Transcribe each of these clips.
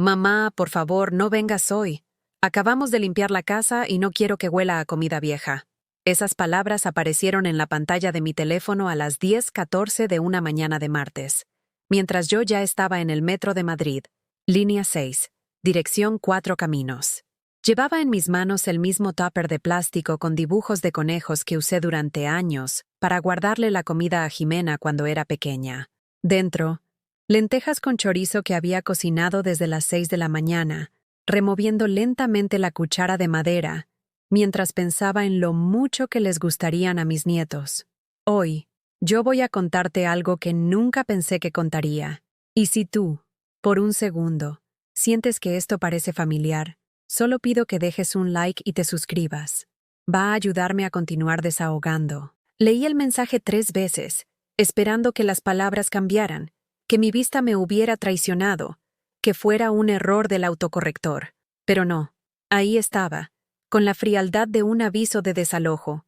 Mamá, por favor, no vengas hoy. Acabamos de limpiar la casa y no quiero que huela a comida vieja. Esas palabras aparecieron en la pantalla de mi teléfono a las 10:14 de una mañana de martes, mientras yo ya estaba en el metro de Madrid, línea 6, dirección Cuatro Caminos. Llevaba en mis manos el mismo tupper de plástico con dibujos de conejos que usé durante años para guardarle la comida a Jimena cuando era pequeña. Dentro, lentejas con chorizo que había cocinado desde las 6 de la mañana, removiendo lentamente la cuchara de madera, mientras pensaba en lo mucho que les gustarían a mis nietos. Hoy, yo voy a contarte algo que nunca pensé que contaría. Y si tú, por un segundo, sientes que esto parece familiar, solo pido que dejes un like y te suscribas. Va a ayudarme a continuar desahogando. Leí el mensaje 3 veces, esperando que las palabras cambiaran, que mi vista me hubiera traicionado, que fuera un error del autocorrector. Pero no, ahí estaba, con la frialdad de un aviso de desalojo.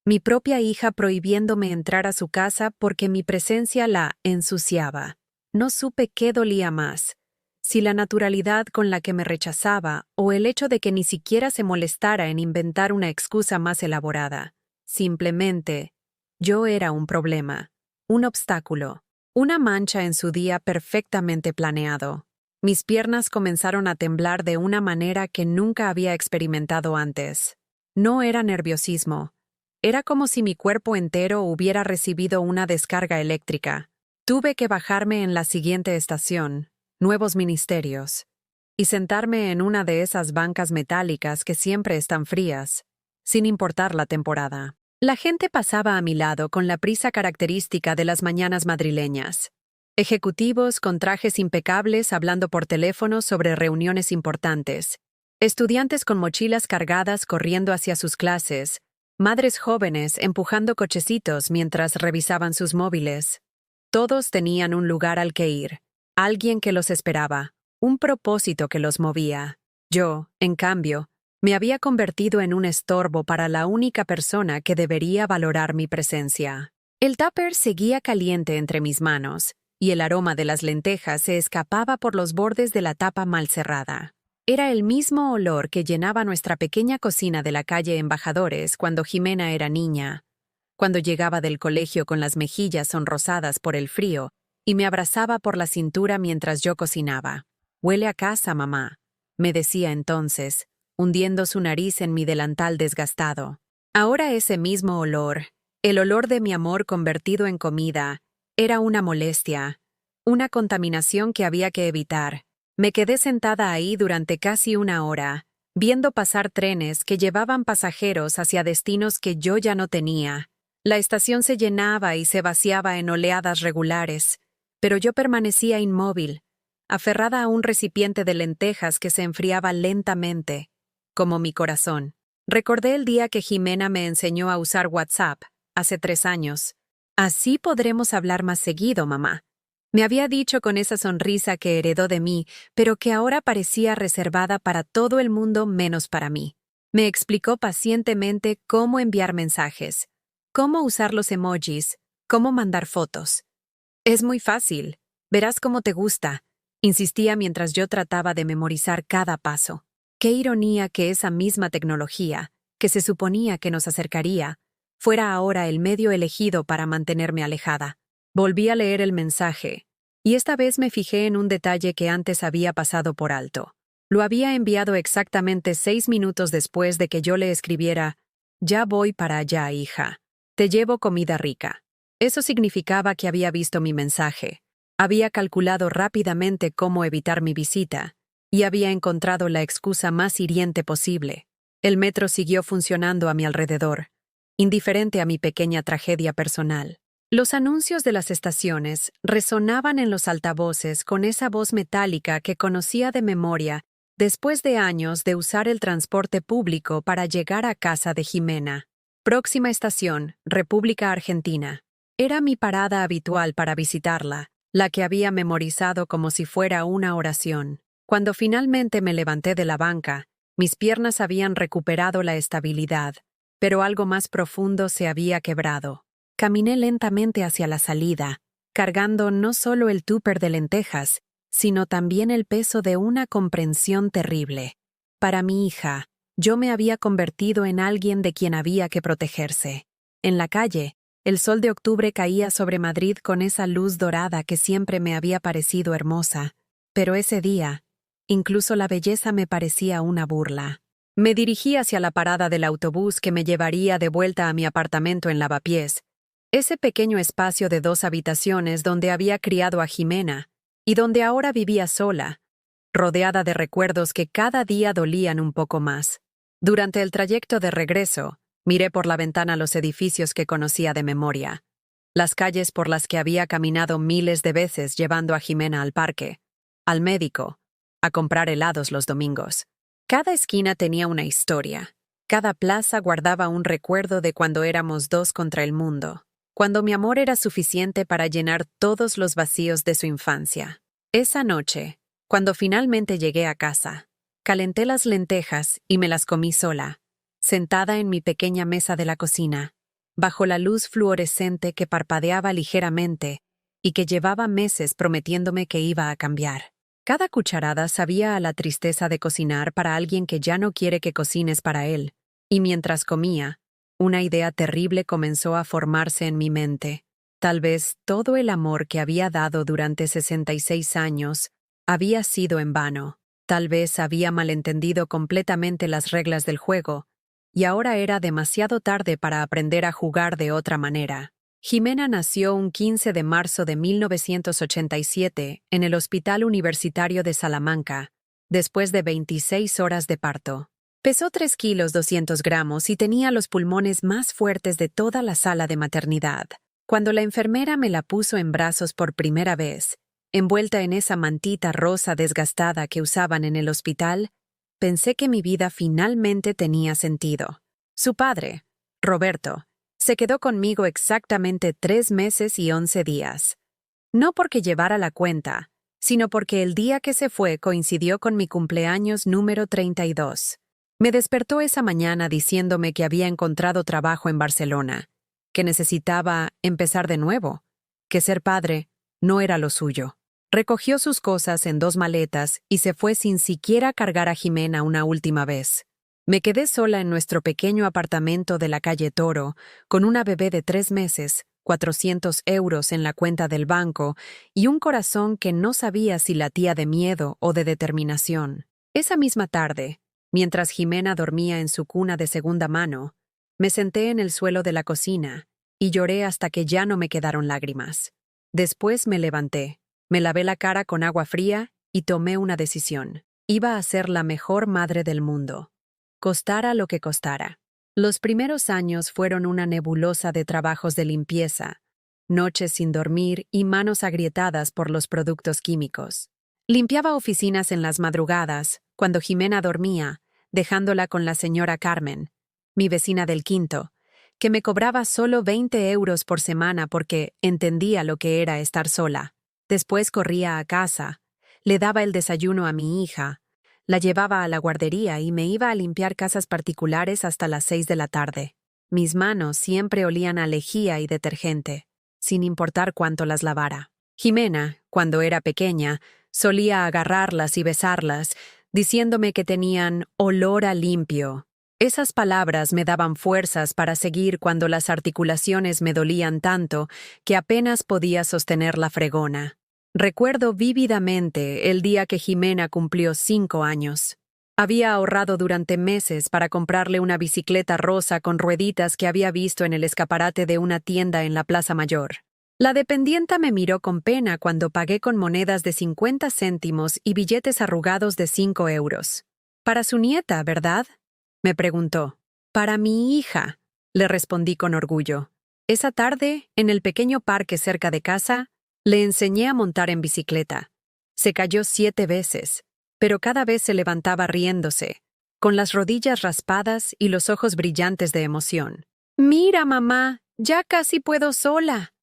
Mi propia hija prohibiéndome entrar a su casa porque mi presencia la ensuciaba. No supe qué dolía más, si la naturalidad con la que me rechazaba o el hecho de que ni siquiera se molestara en inventar una excusa más elaborada. Simplemente, yo era un problema, un obstáculo, una mancha en su día perfectamente planeado. Mis piernas comenzaron a temblar de una manera que nunca había experimentado antes. No era nerviosismo. Era como si mi cuerpo entero hubiera recibido una descarga eléctrica. Tuve que bajarme en la siguiente estación, Nuevos Ministerios, y sentarme en una de esas bancas metálicas que siempre están frías, sin importar la temporada. La gente pasaba a mi lado con la prisa característica de las mañanas madrileñas. Ejecutivos con trajes impecables hablando por teléfono sobre reuniones importantes. Estudiantes con mochilas cargadas corriendo hacia sus clases. Madres jóvenes empujando cochecitos mientras revisaban sus móviles. Todos tenían un lugar al que ir, alguien que los esperaba, un propósito que los movía. Yo, en cambio, me había convertido en un estorbo para la única persona que debería valorar mi presencia. El tupper seguía caliente entre mis manos, y el aroma de las lentejas se escapaba por los bordes de la tapa mal cerrada. Era el mismo olor que llenaba nuestra pequeña cocina de la calle Embajadores cuando Jimena era niña, cuando llegaba del colegio con las mejillas sonrosadas por el frío y me abrazaba por la cintura mientras yo cocinaba. «Huele a casa, mamá», me decía entonces, hundiendo su nariz en mi delantal desgastado. Ahora ese mismo olor, el olor de mi amor convertido en comida, era una molestia, una contaminación que había que evitar. Me quedé sentada ahí durante casi una hora, viendo pasar trenes que llevaban pasajeros hacia destinos que yo ya no tenía. La estación se llenaba y se vaciaba en oleadas regulares, pero yo permanecía inmóvil, aferrada a un recipiente de lentejas que se enfriaba lentamente, como mi corazón. Recordé el día que Jimena me enseñó a usar WhatsApp, hace 3 años. «Así podremos hablar más seguido, mamá», me había dicho con esa sonrisa que heredó de mí, pero que ahora parecía reservada para todo el mundo menos para mí. Me explicó pacientemente cómo enviar mensajes, cómo usar los emojis, cómo mandar fotos. «Es muy fácil, verás cómo te gusta», insistía mientras yo trataba de memorizar cada paso. Qué ironía que esa misma tecnología, que se suponía que nos acercaría, fuera ahora el medio elegido para mantenerme alejada. Volví a leer el mensaje, y esta vez me fijé en un detalle que antes había pasado por alto. Lo había enviado exactamente 6 minutos después de que yo le escribiera: «Ya voy para allá, hija. Te llevo comida rica». Eso significaba que había visto mi mensaje. Había calculado rápidamente cómo evitar mi visita, y había encontrado la excusa más hiriente posible. El metro siguió funcionando a mi alrededor, indiferente a mi pequeña tragedia personal. Los anuncios de las estaciones resonaban en los altavoces con esa voz metálica que conocía de memoria después de años de usar el transporte público para llegar a casa de Jimena. Próxima estación, República Argentina. Era mi parada habitual para visitarla, la que había memorizado como si fuera una oración. Cuando finalmente me levanté de la banca, mis piernas habían recuperado la estabilidad, pero algo más profundo se había quebrado. Caminé lentamente hacia la salida, cargando no solo el tupper de lentejas, sino también el peso de una comprensión terrible. Para mi hija, yo me había convertido en alguien de quien había que protegerse. En la calle, el sol de octubre caía sobre Madrid con esa luz dorada que siempre me había parecido hermosa. Pero ese día, incluso la belleza me parecía una burla. Me dirigí hacia la parada del autobús que me llevaría de vuelta a mi apartamento en Lavapiés, ese pequeño espacio de 2 habitaciones donde había criado a Jimena y donde ahora vivía sola, rodeada de recuerdos que cada día dolían un poco más. Durante el trayecto de regreso, miré por la ventana los edificios que conocía de memoria, las calles por las que había caminado miles de veces llevando a Jimena al parque, al médico, a comprar helados los domingos. Cada esquina tenía una historia. Cada plaza guardaba un recuerdo de cuando éramos 2 contra el mundo, cuando mi amor era suficiente para llenar todos los vacíos de su infancia. Esa noche, cuando finalmente llegué a casa, calenté las lentejas y me las comí sola, sentada en mi pequeña mesa de la cocina, bajo la luz fluorescente que parpadeaba ligeramente y que llevaba meses prometiéndome que iba a cambiar. Cada cucharada sabía a la tristeza de cocinar para alguien que ya no quiere que cocines para él, y mientras comía, una idea terrible comenzó a formarse en mi mente. Tal vez todo el amor que había dado durante 66 años había sido en vano. Tal vez había malentendido completamente las reglas del juego, y ahora era demasiado tarde para aprender a jugar de otra manera. Jimena nació un 15 de marzo de 1987 en el Hospital Universitario de Salamanca, después de 26 horas de parto. Pesó 3 kilos 200 gramos y tenía los pulmones más fuertes de toda la sala de maternidad. Cuando la enfermera me la puso en brazos por primera vez, envuelta en esa mantita rosa desgastada que usaban en el hospital, pensé que mi vida finalmente tenía sentido. Su padre, Roberto, se quedó conmigo exactamente 3 meses y 11 días. No porque llevara la cuenta, sino porque el día que se fue coincidió con mi cumpleaños número 32. Me despertó esa mañana diciéndome que había encontrado trabajo en Barcelona, que necesitaba empezar de nuevo, que ser padre no era lo suyo. Recogió sus cosas en 2 maletas y se fue sin siquiera cargar a Jimena una última vez. Me quedé sola en nuestro pequeño apartamento de la calle Toro, con una bebé de 3 meses, 400 euros en la cuenta del banco y un corazón que no sabía si latía de miedo o de determinación. Esa misma tarde, mientras Jimena dormía en su cuna de segunda mano, me senté en el suelo de la cocina y lloré hasta que ya no me quedaron lágrimas. Después me levanté, me lavé la cara con agua fría y tomé una decisión. Iba a ser la mejor madre del mundo, costara lo que costara. Los primeros años fueron una nebulosa de trabajos de limpieza, noches sin dormir y manos agrietadas por los productos químicos. Limpiaba oficinas en las madrugadas, cuando Jimena dormía, dejándola con la señora Carmen, mi vecina del quinto, que me cobraba solo 20 euros por semana porque entendía lo que era estar sola. Después corría a casa, le daba el desayuno a mi hija, la llevaba a la guardería y me iba a limpiar casas particulares hasta las 6 de la tarde. Mis manos siempre olían a lejía y detergente, sin importar cuánto las lavara. Jimena, cuando era pequeña, solía agarrarlas y besarlas, diciéndome que tenían olor a limpio. Esas palabras me daban fuerzas para seguir cuando las articulaciones me dolían tanto que apenas podía sostener la fregona. Recuerdo vívidamente el día que Jimena cumplió 5 años. Había ahorrado durante meses para comprarle una bicicleta rosa con rueditas que había visto en el escaparate de una tienda en la Plaza Mayor. La dependienta me miró con pena cuando pagué con monedas de 50 céntimos y billetes arrugados de 5 euros. «Para su nieta, ¿verdad?», me preguntó. «Para mi hija», le respondí con orgullo. Esa tarde, en el pequeño parque cerca de casa, le enseñé a montar en bicicleta. Se cayó 7 veces, pero cada vez se levantaba riéndose, con las rodillas raspadas y los ojos brillantes de emoción. «Mira, mamá, ya casi puedo sola»,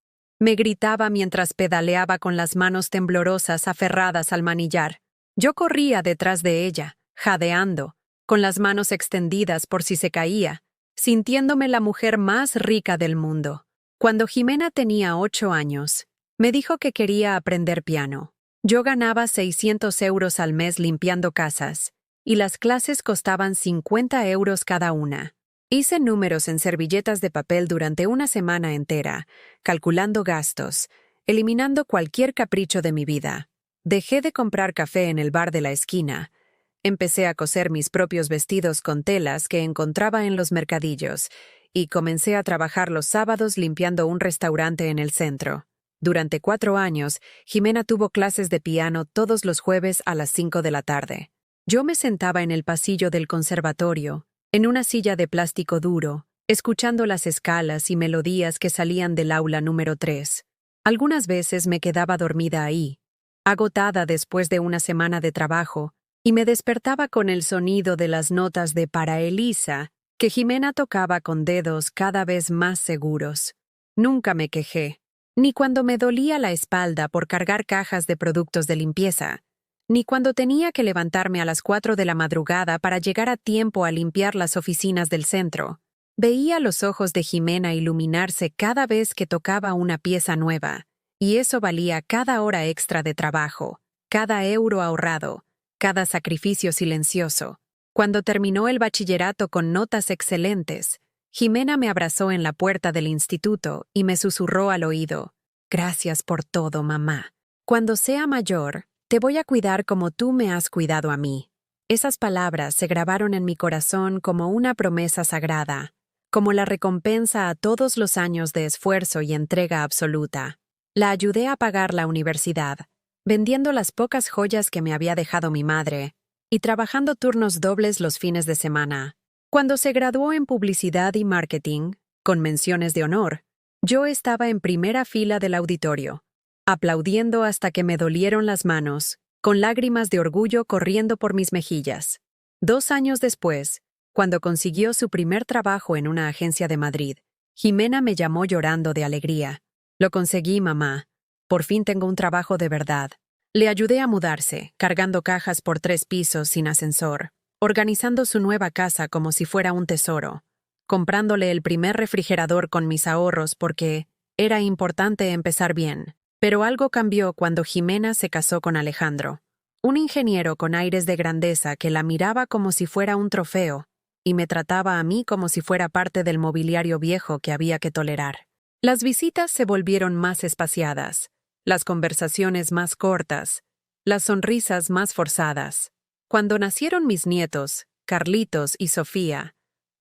me gritaba mientras pedaleaba con las manos temblorosas aferradas al manillar. Yo corría detrás de ella, jadeando, con las manos extendidas por si se caía, sintiéndome la mujer más rica del mundo. Cuando Jimena tenía 8 años, me dijo que quería aprender piano. Yo ganaba 600 euros al mes limpiando casas, y las clases costaban 50 euros cada una. Hice números en servilletas de papel durante una semana entera, calculando gastos, eliminando cualquier capricho de mi vida. Dejé de comprar café en el bar de la esquina. Empecé a coser mis propios vestidos con telas que encontraba en los mercadillos, y comencé a trabajar los sábados limpiando un restaurante en el centro. Durante 4 años, Jimena tuvo clases de piano todos los jueves a las 5 de la tarde. Yo me sentaba en el pasillo del conservatorio, en una silla de plástico duro, escuchando las escalas y melodías que salían del aula número 3. Algunas veces me quedaba dormida ahí, agotada después de una semana de trabajo, y me despertaba con el sonido de las notas de Para Elisa, que Jimena tocaba con dedos cada vez más seguros. Nunca me quejé, ni cuando me dolía la espalda por cargar cajas de productos de limpieza, ni cuando tenía que levantarme a las 4 de la madrugada para llegar a tiempo a limpiar las oficinas del centro. Veía los ojos de Jimena iluminarse cada vez que tocaba una pieza nueva, y eso valía cada hora extra de trabajo, cada euro ahorrado, cada sacrificio silencioso. Cuando terminó el bachillerato con notas excelentes, Jimena me abrazó en la puerta del instituto y me susurró al oído: «Gracias por todo, mamá. Cuando sea mayor, te voy a cuidar como tú me has cuidado a mí». Esas palabras se grabaron en mi corazón como una promesa sagrada, como la recompensa a todos los años de esfuerzo y entrega absoluta. La ayudé a pagar la universidad, vendiendo las pocas joyas que me había dejado mi madre y trabajando turnos dobles los fines de semana. Cuando se graduó en publicidad y marketing, con menciones de honor, yo estaba en primera fila del auditorio, aplaudiendo hasta que me dolieron las manos, con lágrimas de orgullo corriendo por mis mejillas. 2 años después, cuando consiguió su primer trabajo en una agencia de Madrid, Jimena me llamó llorando de alegría. «Lo conseguí, mamá. Por fin tengo un trabajo de verdad». Le ayudé a mudarse, cargando cajas por 3 pisos sin ascensor, organizando su nueva casa como si fuera un tesoro, comprándole el primer refrigerador con mis ahorros porque era importante empezar bien. Pero algo cambió cuando Jimena se casó con Alejandro, un ingeniero con aires de grandeza que la miraba como si fuera un trofeo y me trataba a mí como si fuera parte del mobiliario viejo que había que tolerar. Las visitas se volvieron más espaciadas, las conversaciones más cortas, las sonrisas más forzadas. Cuando nacieron mis nietos, Carlitos y Sofía,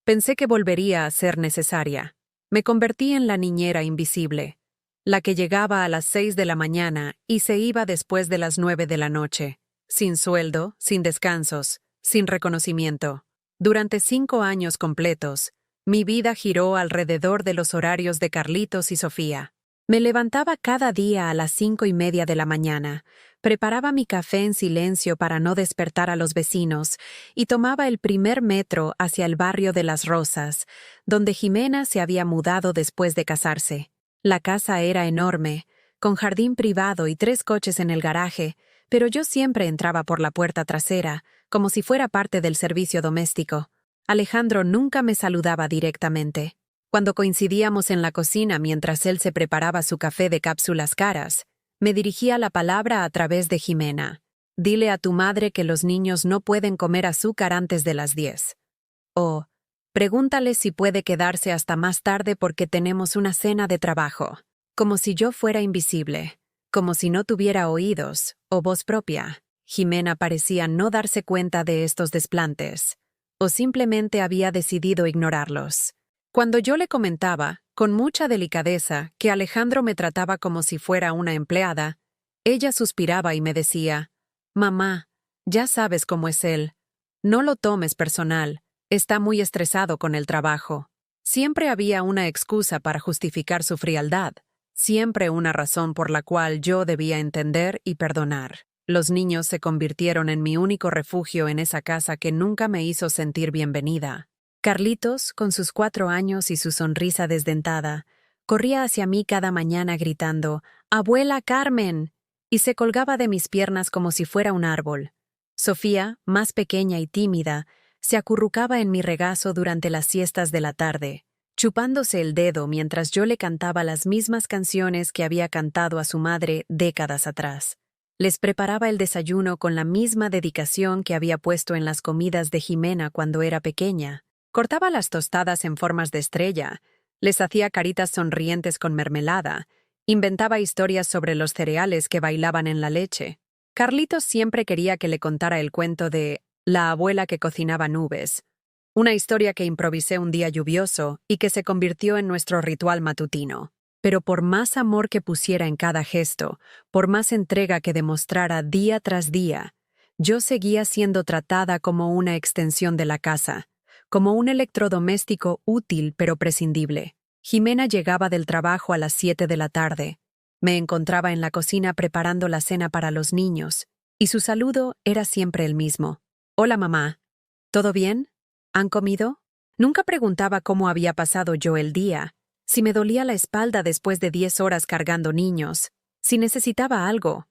pensé que volvería a ser necesaria. Me convertí en la niñera invisible, la que llegaba a las 6 de la mañana y se iba después de las 9 de la noche, sin sueldo, sin descansos, sin reconocimiento. Durante 5 años completos, mi vida giró alrededor de los horarios de Carlitos y Sofía. Me levantaba cada día a las 5:30 de la mañana, preparaba mi café en silencio para no despertar a los vecinos y tomaba el primer metro hacia el barrio de Las Rosas, donde Jimena se había mudado después de casarse. La casa era enorme, con jardín privado y 3 coches en el garaje, pero yo siempre entraba por la puerta trasera, como si fuera parte del servicio doméstico. Alejandro nunca me saludaba directamente. Cuando coincidíamos en la cocina mientras él se preparaba su café de cápsulas caras, me dirigía la palabra a través de Jimena. «Dile a tu madre que los niños no pueden comer azúcar antes de las 10. O, pregúntale si puede quedarse hasta más tarde porque tenemos una cena de trabajo». Como si yo fuera invisible, como si no tuviera oídos o voz propia. Jimena parecía no darse cuenta de estos desplantes, o simplemente había decidido ignorarlos. Cuando yo le comentaba, con mucha delicadeza, que Alejandro me trataba como si fuera una empleada, ella suspiraba y me decía: «Mamá, ya sabes cómo es él. No lo tomes personal, está muy estresado con el trabajo». Siempre había una excusa para justificar su frialdad, siempre una razón por la cual yo debía entender y perdonar. Los niños se convirtieron en mi único refugio en esa casa que nunca me hizo sentir bienvenida. Carlitos, con sus 4 años y su sonrisa desdentada, corría hacia mí cada mañana gritando: «¡Abuela Carmen!» y se colgaba de mis piernas como si fuera un árbol. Sofía, más pequeña y tímida, se acurrucaba en mi regazo durante las siestas de la tarde, chupándose el dedo mientras yo le cantaba las mismas canciones que había cantado a su madre décadas atrás. Les preparaba el desayuno con la misma dedicación que había puesto en las comidas de Jimena cuando era pequeña. Cortaba las tostadas en formas de estrella, les hacía caritas sonrientes con mermelada, inventaba historias sobre los cereales que bailaban en la leche. Carlitos siempre quería que le contara el cuento de la abuela que cocinaba nubes, una historia que improvisé un día lluvioso y que se convirtió en nuestro ritual matutino. Pero por más amor que pusiera en cada gesto, por más entrega que demostrara día tras día, yo seguía siendo tratada como una extensión de la casa, como un electrodoméstico útil pero prescindible. Jimena llegaba del trabajo a las 7 de la tarde. Me encontraba en la cocina preparando la cena para los niños, y su saludo era siempre el mismo. «Hola, mamá. ¿Todo bien? ¿Han comido?» Nunca preguntaba cómo había pasado yo el día, si me dolía la espalda después de 10 horas cargando niños, si necesitaba algo.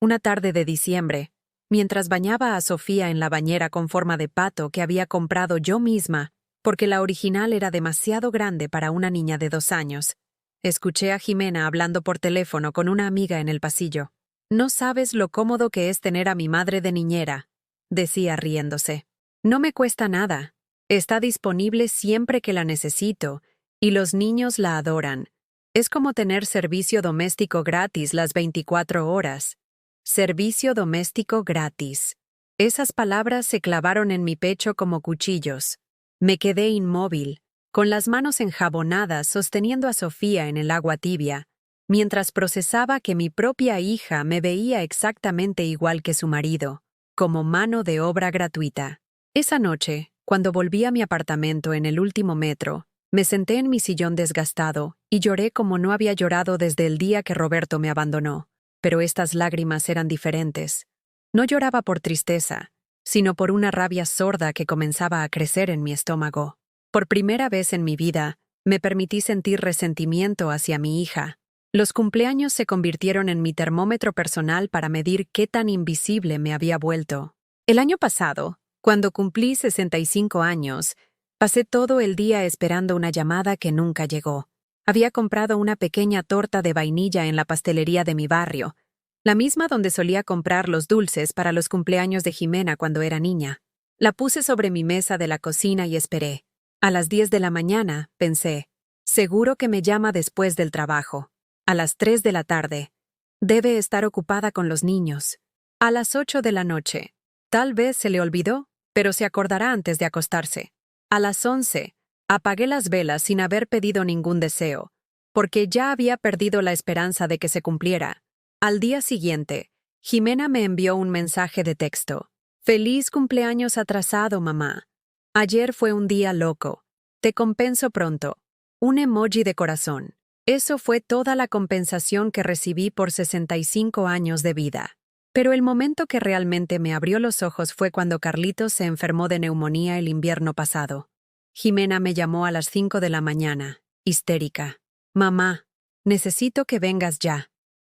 Una tarde de diciembre, mientras bañaba a Sofía en la bañera con forma de pato que había comprado yo misma, porque la original era demasiado grande para una niña de 2 años, escuché a Jimena hablando por teléfono con una amiga en el pasillo. «No sabes lo cómodo que es tener a mi madre de niñera», decía riéndose. «No me cuesta nada. Está disponible siempre que la necesito, y los niños la adoran. Es como tener servicio doméstico gratis las 24 horas. Servicio doméstico gratis». Esas palabras se clavaron en mi pecho como cuchillos. Me quedé inmóvil, con las manos enjabonadas sosteniendo a Sofía en el agua tibia, mientras procesaba que mi propia hija me veía exactamente igual que su marido, como mano de obra gratuita. Esa noche, cuando volví a mi apartamento en el último metro, me senté en mi sillón desgastado y lloré como no había llorado desde el día que Roberto me abandonó. Pero estas lágrimas eran diferentes. No lloraba por tristeza, sino por una rabia sorda que comenzaba a crecer en mi estómago. Por primera vez en mi vida, me permití sentir resentimiento hacia mi hija. Los cumpleaños se convirtieron en mi termómetro personal para medir qué tan invisible me había vuelto. El año pasado, cuando cumplí 65 años, pasé todo el día esperando una llamada que nunca llegó. Había comprado una pequeña torta de vainilla en la pastelería de mi barrio, la misma donde solía comprar los dulces para los cumpleaños de Jimena cuando era niña. La puse sobre mi mesa de la cocina y esperé. A las 10 de la mañana, pensé, seguro que me llama después del trabajo. A las 3 de la tarde, debe estar ocupada con los niños. A las 8 de la noche, tal vez se le olvidó, pero se acordará antes de acostarse. A las 11, apagué las velas sin haber pedido ningún deseo, porque ya había perdido la esperanza de que se cumpliera. Al día siguiente, Jimena me envió un mensaje de texto. «Feliz cumpleaños atrasado, mamá. Ayer fue un día loco. Te compenso pronto». Un emoji de corazón. Eso fue toda la compensación que recibí por 65 años de vida. Pero el momento que realmente me abrió los ojos fue cuando Carlitos se enfermó de neumonía el invierno pasado. Jimena me llamó a las 5 de la mañana, histérica. «Mamá, necesito que vengas ya.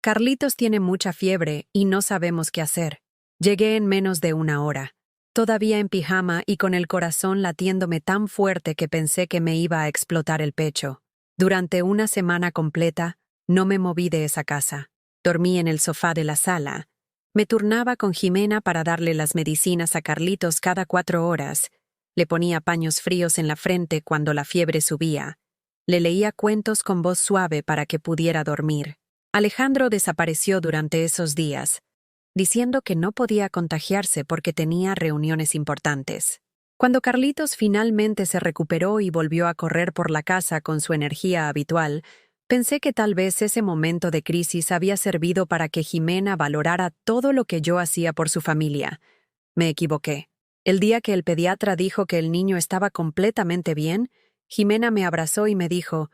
Carlitos tiene mucha fiebre y no sabemos qué hacer». Llegué en menos de una hora, todavía en pijama y con el corazón latiéndome tan fuerte que pensé que me iba a explotar el pecho. Durante una semana completa, no me moví de esa casa. Dormí en el sofá de la sala. Me turnaba con Jimena para darle las medicinas a Carlitos cada 4 horas. Le ponía paños fríos en la frente cuando la fiebre subía. Le leía cuentos con voz suave para que pudiera dormir. Alejandro desapareció durante esos días, diciendo que no podía contagiarse porque tenía reuniones importantes. Cuando Carlitos finalmente se recuperó y volvió a correr por la casa con su energía habitual, pensé que tal vez ese momento de crisis había servido para que Jimena valorara todo lo que yo hacía por su familia. Me equivoqué. El día que el pediatra dijo que el niño estaba completamente bien, Jimena me abrazó y me dijo,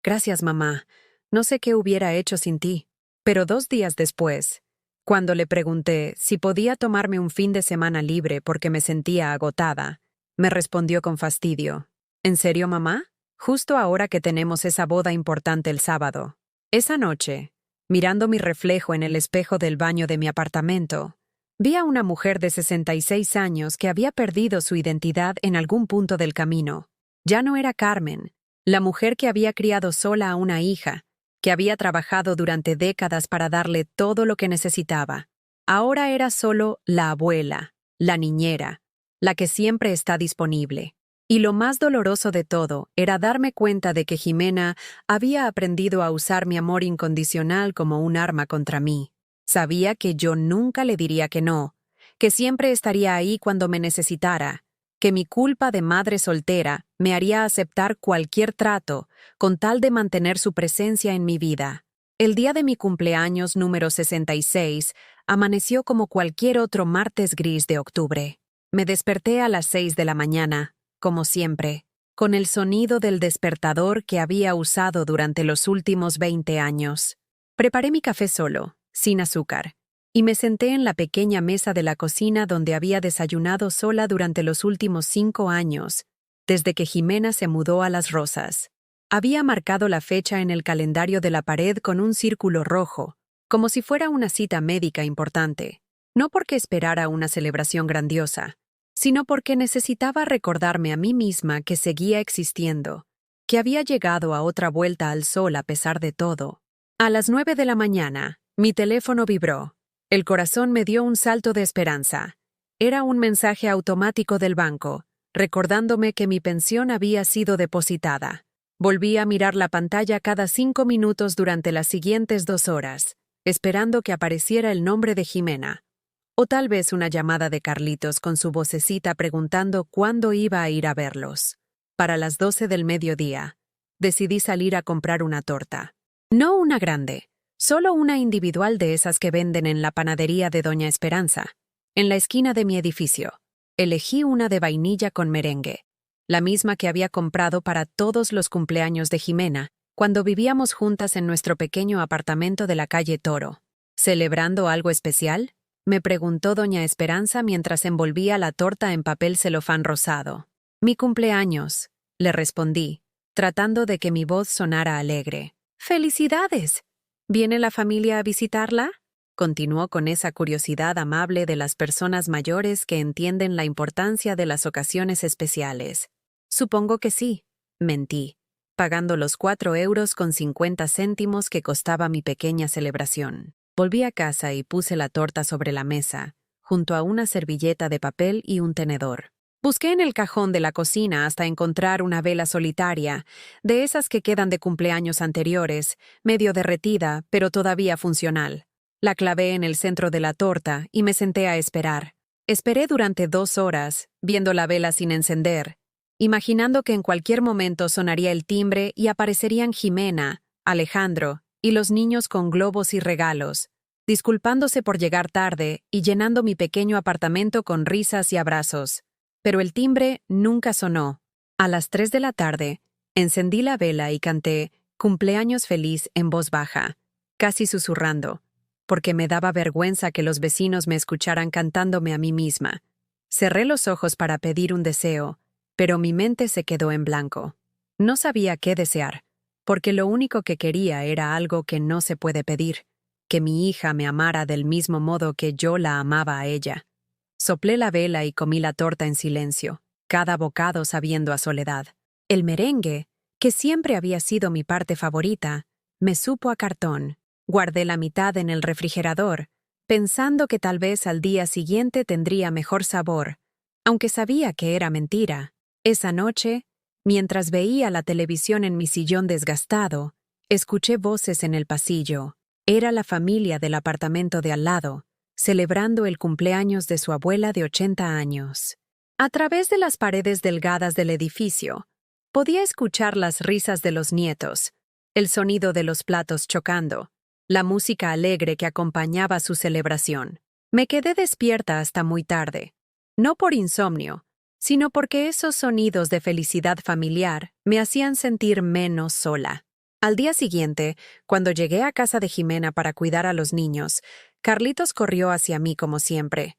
«Gracias, mamá. No sé qué hubiera hecho sin ti». Pero 2 días después, cuando le pregunté si podía tomarme un fin de semana libre porque me sentía agotada, me respondió con fastidio, «¿En serio, mamá? Justo ahora que tenemos esa boda importante el sábado». Esa noche, mirando mi reflejo en el espejo del baño de mi apartamento, vi a una mujer de 66 años que había perdido su identidad en algún punto del camino. Ya no era Carmen, la mujer que había criado sola a una hija, que había trabajado durante décadas para darle todo lo que necesitaba. Ahora era solo la abuela, la niñera, la que siempre está disponible. Y lo más doloroso de todo era darme cuenta de que Jimena había aprendido a usar mi amor incondicional como un arma contra mí. Sabía que yo nunca le diría que no, que siempre estaría ahí cuando me necesitara, que mi culpa de madre soltera me haría aceptar cualquier trato con tal de mantener su presencia en mi vida. El día de mi cumpleaños número 66 amaneció como cualquier otro martes gris de octubre. Me desperté a las 6 de la mañana, como siempre, con el sonido del despertador que había usado durante los últimos 20 años. Preparé mi café solo, sin azúcar, y me senté en la pequeña mesa de la cocina donde había desayunado sola durante los últimos 5 años, desde que Jimena se mudó a Las Rosas. Había marcado la fecha en el calendario de la pared con un círculo rojo, como si fuera una cita médica importante, no porque esperara una celebración grandiosa, sino porque necesitaba recordarme a mí misma que seguía existiendo, que había llegado a otra vuelta al sol a pesar de todo. A las 9 de la mañana, mi teléfono vibró. El corazón me dio un salto de esperanza. Era un mensaje automático del banco, recordándome que mi pensión había sido depositada. Volví a mirar la pantalla cada 5 minutos durante las siguientes 2 horas, esperando que apareciera el nombre de Jimena. O tal vez una llamada de Carlitos con su vocecita preguntando cuándo iba a ir a verlos. Para las 12 del mediodía, decidí salir a comprar una torta. No una grande, solo una individual de esas que venden en la panadería de Doña Esperanza, en la esquina de mi edificio. Elegí una de vainilla con merengue, la misma que había comprado para todos los cumpleaños de Jimena, cuando vivíamos juntas en nuestro pequeño apartamento de la calle Toro. ¿Celebrando algo especial?, me preguntó Doña Esperanza mientras envolvía la torta en papel celofán rosado. Mi cumpleaños, le respondí, tratando de que mi voz sonara alegre. ¡Felicidades! ¿Viene la familia a visitarla?, continuó con esa curiosidad amable de las personas mayores que entienden la importancia de las ocasiones especiales. Supongo que sí, mentí, pagando los 4,50 € que costaba mi pequeña celebración. Volví a casa y puse la torta sobre la mesa, junto a una servilleta de papel y un tenedor. Busqué en el cajón de la cocina hasta encontrar una vela solitaria, de esas que quedan de cumpleaños anteriores, medio derretida, pero todavía funcional. La clavé en el centro de la torta y me senté a esperar. Esperé durante 2 horas, viendo la vela sin encender, imaginando que en cualquier momento sonaría el timbre y aparecerían Jimena, Alejandro y los niños con globos y regalos, disculpándose por llegar tarde y llenando mi pequeño apartamento con risas y abrazos. Pero el timbre nunca sonó. A las 3 de la tarde, encendí la vela y canté «Cumpleaños feliz» en voz baja, casi susurrando, porque me daba vergüenza que los vecinos me escucharan cantándome a mí misma. Cerré los ojos para pedir un deseo, pero mi mente se quedó en blanco. No sabía qué desear, porque lo único que quería era algo que no se puede pedir, que mi hija me amara del mismo modo que yo la amaba a ella. Soplé la vela y comí la torta en silencio, cada bocado sabiendo a soledad. El merengue, que siempre había sido mi parte favorita, me supo a cartón. Guardé la mitad en el refrigerador, pensando que tal vez al día siguiente tendría mejor sabor, aunque sabía que era mentira. Esa noche, mientras veía la televisión en mi sillón desgastado, escuché voces en el pasillo. Era la familia del apartamento de al lado, celebrando el cumpleaños de su abuela de 80 años. A través de las paredes delgadas del edificio, podía escuchar las risas de los nietos, el sonido de los platos chocando, la música alegre que acompañaba su celebración. Me quedé despierta hasta muy tarde, no por insomnio, sino porque esos sonidos de felicidad familiar me hacían sentir menos sola. Al día siguiente, cuando llegué a casa de Jimena para cuidar a los niños, Carlitos corrió hacia mí como siempre.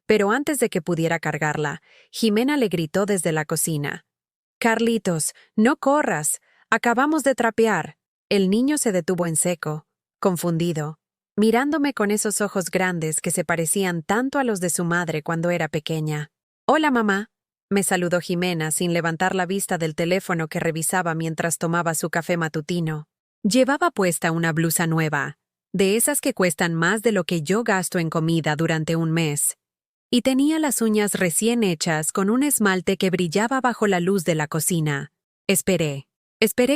Pero antes de que pudiera cargarla, Jimena le gritó desde la cocina. «Carlitos, no corras, acabamos de trapear». El niño se detuvo en seco, confundido, mirándome con esos ojos grandes que se parecían tanto a los de su madre cuando era pequeña. «Hola, mamá», me saludó Jimena sin levantar la vista del teléfono que revisaba mientras tomaba su café matutino. Llevaba puesta una blusa nueva, de esas que cuestan más de lo que yo gasto en comida durante un mes. Y tenía las uñas recién hechas con un esmalte que brillaba bajo la luz de la cocina. Esperé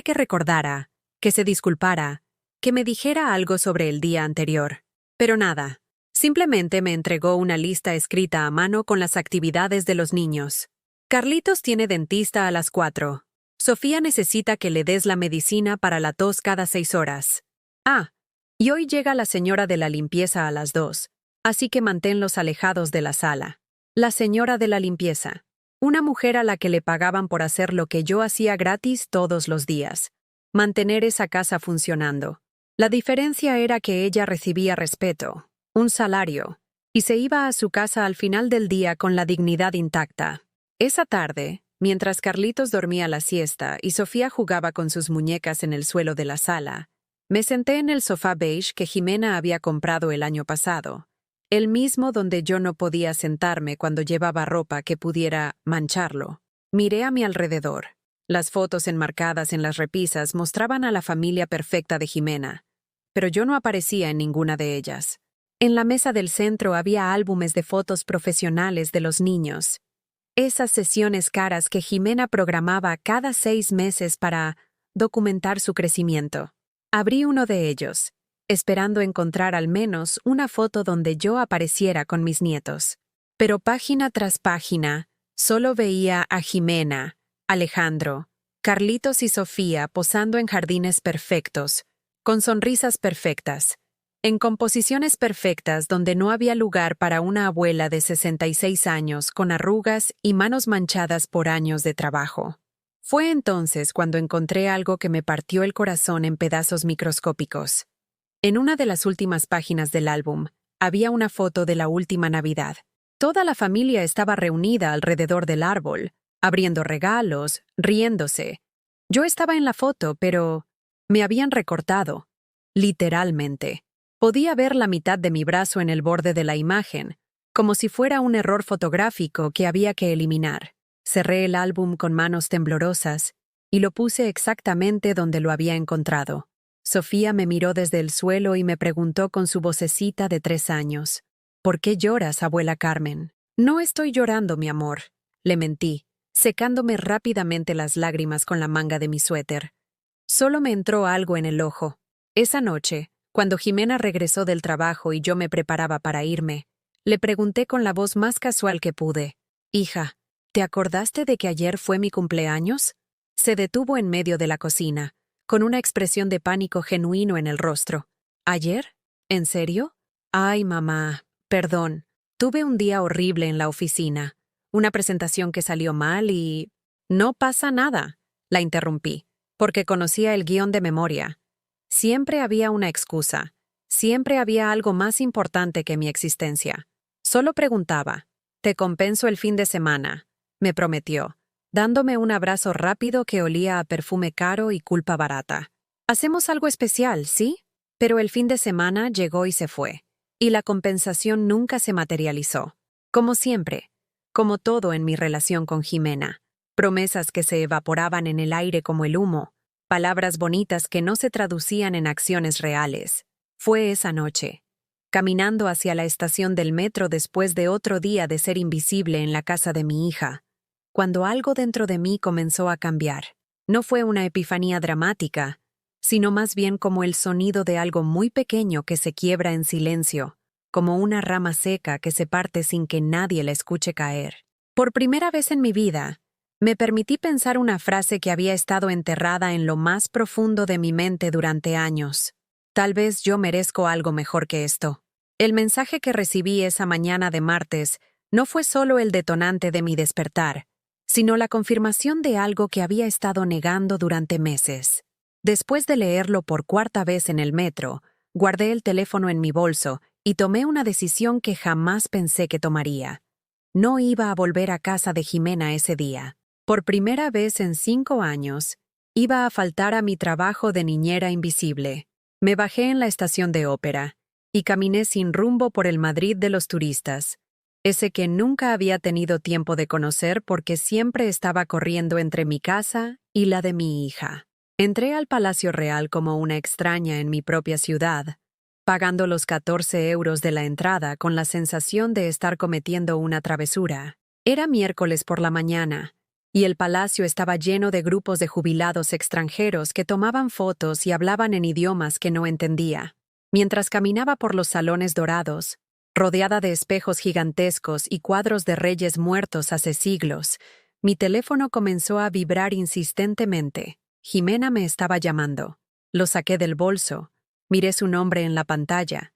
que recordara, que se disculpara, que me dijera algo sobre el día anterior. Pero nada. Simplemente me entregó una lista escrita a mano con las actividades de los niños. Carlitos tiene dentista a las 4. Sofía necesita que le des la medicina para la tos cada 6 horas. Y hoy llega la señora de la limpieza a las 2, así que manténlos alejados de la sala. La señora de la limpieza. Una mujer a la que le pagaban por hacer lo que yo hacía gratis todos los días. Mantener esa casa funcionando. La diferencia era que ella recibía respeto, un salario, y se iba a su casa al final del día con la dignidad intacta. Esa tarde, mientras Carlitos dormía la siesta y Sofía jugaba con sus muñecas en el suelo de la sala, me senté en el sofá beige que Jimena había comprado el año pasado, el mismo donde yo no podía sentarme cuando llevaba ropa que pudiera mancharlo. Miré a mi alrededor. Las fotos enmarcadas en las repisas mostraban a la familia perfecta de Jimena, pero yo no aparecía en ninguna de ellas. En la mesa del centro había álbumes de fotos profesionales de los niños. Esas sesiones caras que Jimena programaba cada 6 meses para documentar su crecimiento. Abrí uno de ellos, esperando encontrar al menos una foto donde yo apareciera con mis nietos. Pero página tras página, solo veía a Jimena, Alejandro, Carlitos y Sofía posando en jardines perfectos, con sonrisas perfectas, en composiciones perfectas donde no había lugar para una abuela de 66 años con arrugas y manos manchadas por años de trabajo. Fue entonces cuando encontré algo que me partió el corazón en pedazos microscópicos. En una de las últimas páginas del álbum, había una foto de la última Navidad. Toda la familia estaba reunida alrededor del árbol, abriendo regalos, riéndose. Yo estaba en la foto, pero me habían recortado, literalmente. Podía ver la mitad de mi brazo en el borde de la imagen, como si fuera un error fotográfico que había que eliminar. Cerré el álbum con manos temblorosas y lo puse exactamente donde lo había encontrado. Sofía me miró desde el suelo y me preguntó con su vocecita de 3 años: ¿Por qué lloras, abuela Carmen? No estoy llorando, mi amor, le mentí, secándome rápidamente las lágrimas con la manga de mi suéter. Solo me entró algo en el ojo. Esa noche, cuando Jimena regresó del trabajo y yo me preparaba para irme, le pregunté con la voz más casual que pude: Hija, ¿te acordaste de que ayer fue mi cumpleaños? Se detuvo en medio de la cocina, con una expresión de pánico genuino en el rostro. ¿Ayer? ¿En serio? Ay, mamá, perdón. Tuve un día horrible en la oficina. Una presentación que salió mal y... No pasa nada, la interrumpí, porque conocía el guión de memoria. Siempre había una excusa. Siempre había algo más importante que mi existencia. Solo preguntaba: «Te compenso el fin de semana», me prometió, dándome un abrazo rápido que olía a perfume caro y culpa barata. «Hacemos algo especial, ¿sí?» Pero el fin de semana llegó y se fue, y la compensación nunca se materializó. Como siempre, como todo en mi relación con Jimena. Promesas que se evaporaban en el aire como el humo, palabras bonitas que no se traducían en acciones reales. Fue esa noche, caminando hacia la estación del metro después de otro día de ser invisible en la casa de mi hija, cuando algo dentro de mí comenzó a cambiar. No fue una epifanía dramática, sino más bien como el sonido de algo muy pequeño que se quiebra en silencio, como una rama seca que se parte sin que nadie la escuche caer. Por primera vez en mi vida, me permití pensar una frase que había estado enterrada en lo más profundo de mi mente durante años. Tal vez yo merezco algo mejor que esto. El mensaje que recibí esa mañana de martes no fue solo el detonante de mi despertar, sino la confirmación de algo que había estado negando durante meses. Después de leerlo por 4ª vez en el metro, guardé el teléfono en mi bolso y tomé una decisión que jamás pensé que tomaría. No iba a volver a casa de Jimena ese día. Por primera vez en 5 años, iba a faltar a mi trabajo de niñera invisible. Me bajé en la estación de ópera y caminé sin rumbo por el Madrid de los turistas, ese que nunca había tenido tiempo de conocer porque siempre estaba corriendo entre mi casa y la de mi hija. Entré al Palacio Real como una extraña en mi propia ciudad, pagando los 14 euros de la entrada con la sensación de estar cometiendo una travesura. Era miércoles por la mañana, y el palacio estaba lleno de grupos de jubilados extranjeros que tomaban fotos y hablaban en idiomas que no entendía. Mientras caminaba por los salones dorados, rodeada de espejos gigantescos y cuadros de reyes muertos hace siglos, mi teléfono comenzó a vibrar insistentemente. Jimena me estaba llamando. Lo saqué del bolso, miré su nombre en la pantalla,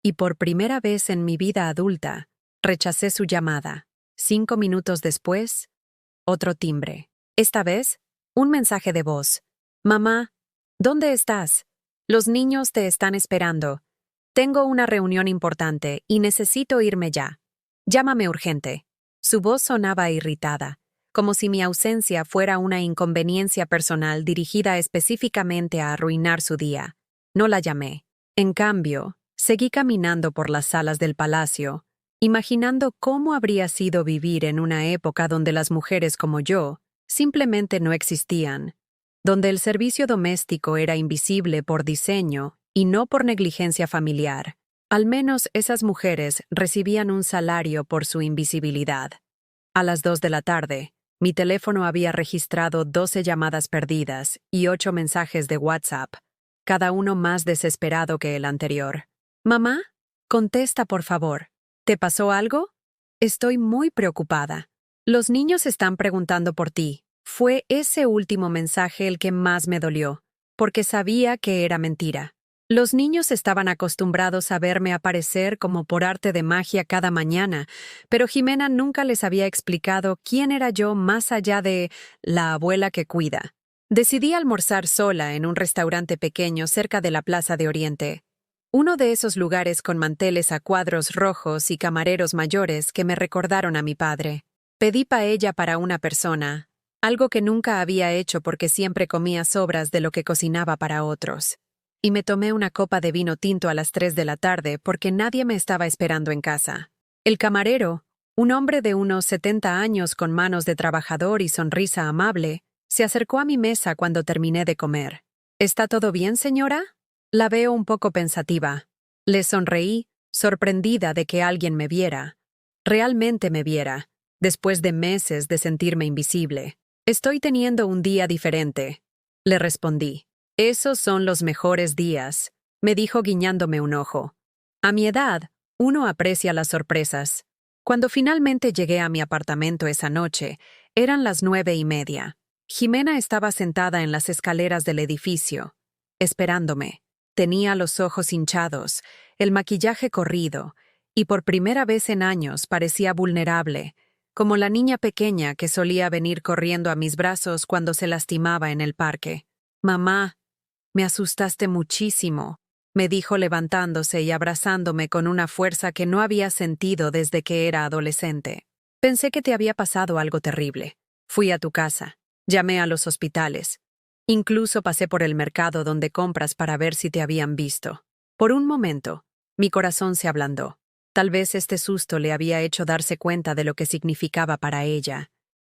y por primera vez en mi vida adulta, rechacé su llamada. 5 minutos después, otro timbre. Esta vez, un mensaje de voz. Mamá, ¿dónde estás? Los niños te están esperando. Tengo una reunión importante y necesito irme ya. Llámame urgente. Su voz sonaba irritada, como si mi ausencia fuera una inconveniencia personal dirigida específicamente a arruinar su día. No la llamé. En cambio, seguí caminando por las salas del palacio, imaginando cómo habría sido vivir en una época donde las mujeres como yo simplemente no existían, donde el servicio doméstico era invisible por diseño y no por negligencia familiar. Al menos esas mujeres recibían un salario por su invisibilidad. A las 2 de la tarde, mi teléfono había registrado 12 llamadas perdidas y 8 mensajes de WhatsApp, cada uno más desesperado que el anterior. «Mamá, contesta por favor. ¿Te pasó algo? Estoy muy preocupada. Los niños están preguntando por ti». Fue ese último mensaje el que más me dolió, porque sabía que era mentira. Los niños estaban acostumbrados a verme aparecer como por arte de magia cada mañana, pero Jimena nunca les había explicado quién era yo más allá de la abuela que cuida. Decidí almorzar sola en un restaurante pequeño cerca de la Plaza de Oriente, uno de esos lugares con manteles a cuadros rojos y camareros mayores que me recordaron a mi padre. Pedí paella para una persona, algo que nunca había hecho porque siempre comía sobras de lo que cocinaba para otros. Y me tomé una copa de vino tinto a las 3 de la tarde porque nadie me estaba esperando en casa. El camarero, un hombre de unos 70 años con manos de trabajador y sonrisa amable, se acercó a mi mesa cuando terminé de comer. ¿Está todo bien, señora? La veo un poco pensativa. Le sonreí, sorprendida de que alguien me viera. Realmente me viera, después de meses de sentirme invisible. Estoy teniendo un día diferente, le respondí. Esos son los mejores días, me dijo guiñándome un ojo. A mi edad, uno aprecia las sorpresas. Cuando finalmente llegué a mi apartamento esa noche, eran las 9:30. Jimena estaba sentada en las escaleras del edificio, esperándome. Tenía los ojos hinchados, el maquillaje corrido, y por primera vez en años parecía vulnerable, como la niña pequeña que solía venir corriendo a mis brazos cuando se lastimaba en el parque. «Mamá, me asustaste muchísimo», me dijo levantándose y abrazándome con una fuerza que no había sentido desde que era adolescente. «Pensé que te había pasado algo terrible. Fui a tu casa, llamé a los hospitales. Incluso pasé por el mercado donde compras para ver si te habían visto». Por un momento, mi corazón se ablandó. Tal vez este susto le había hecho darse cuenta de lo que significaba para ella,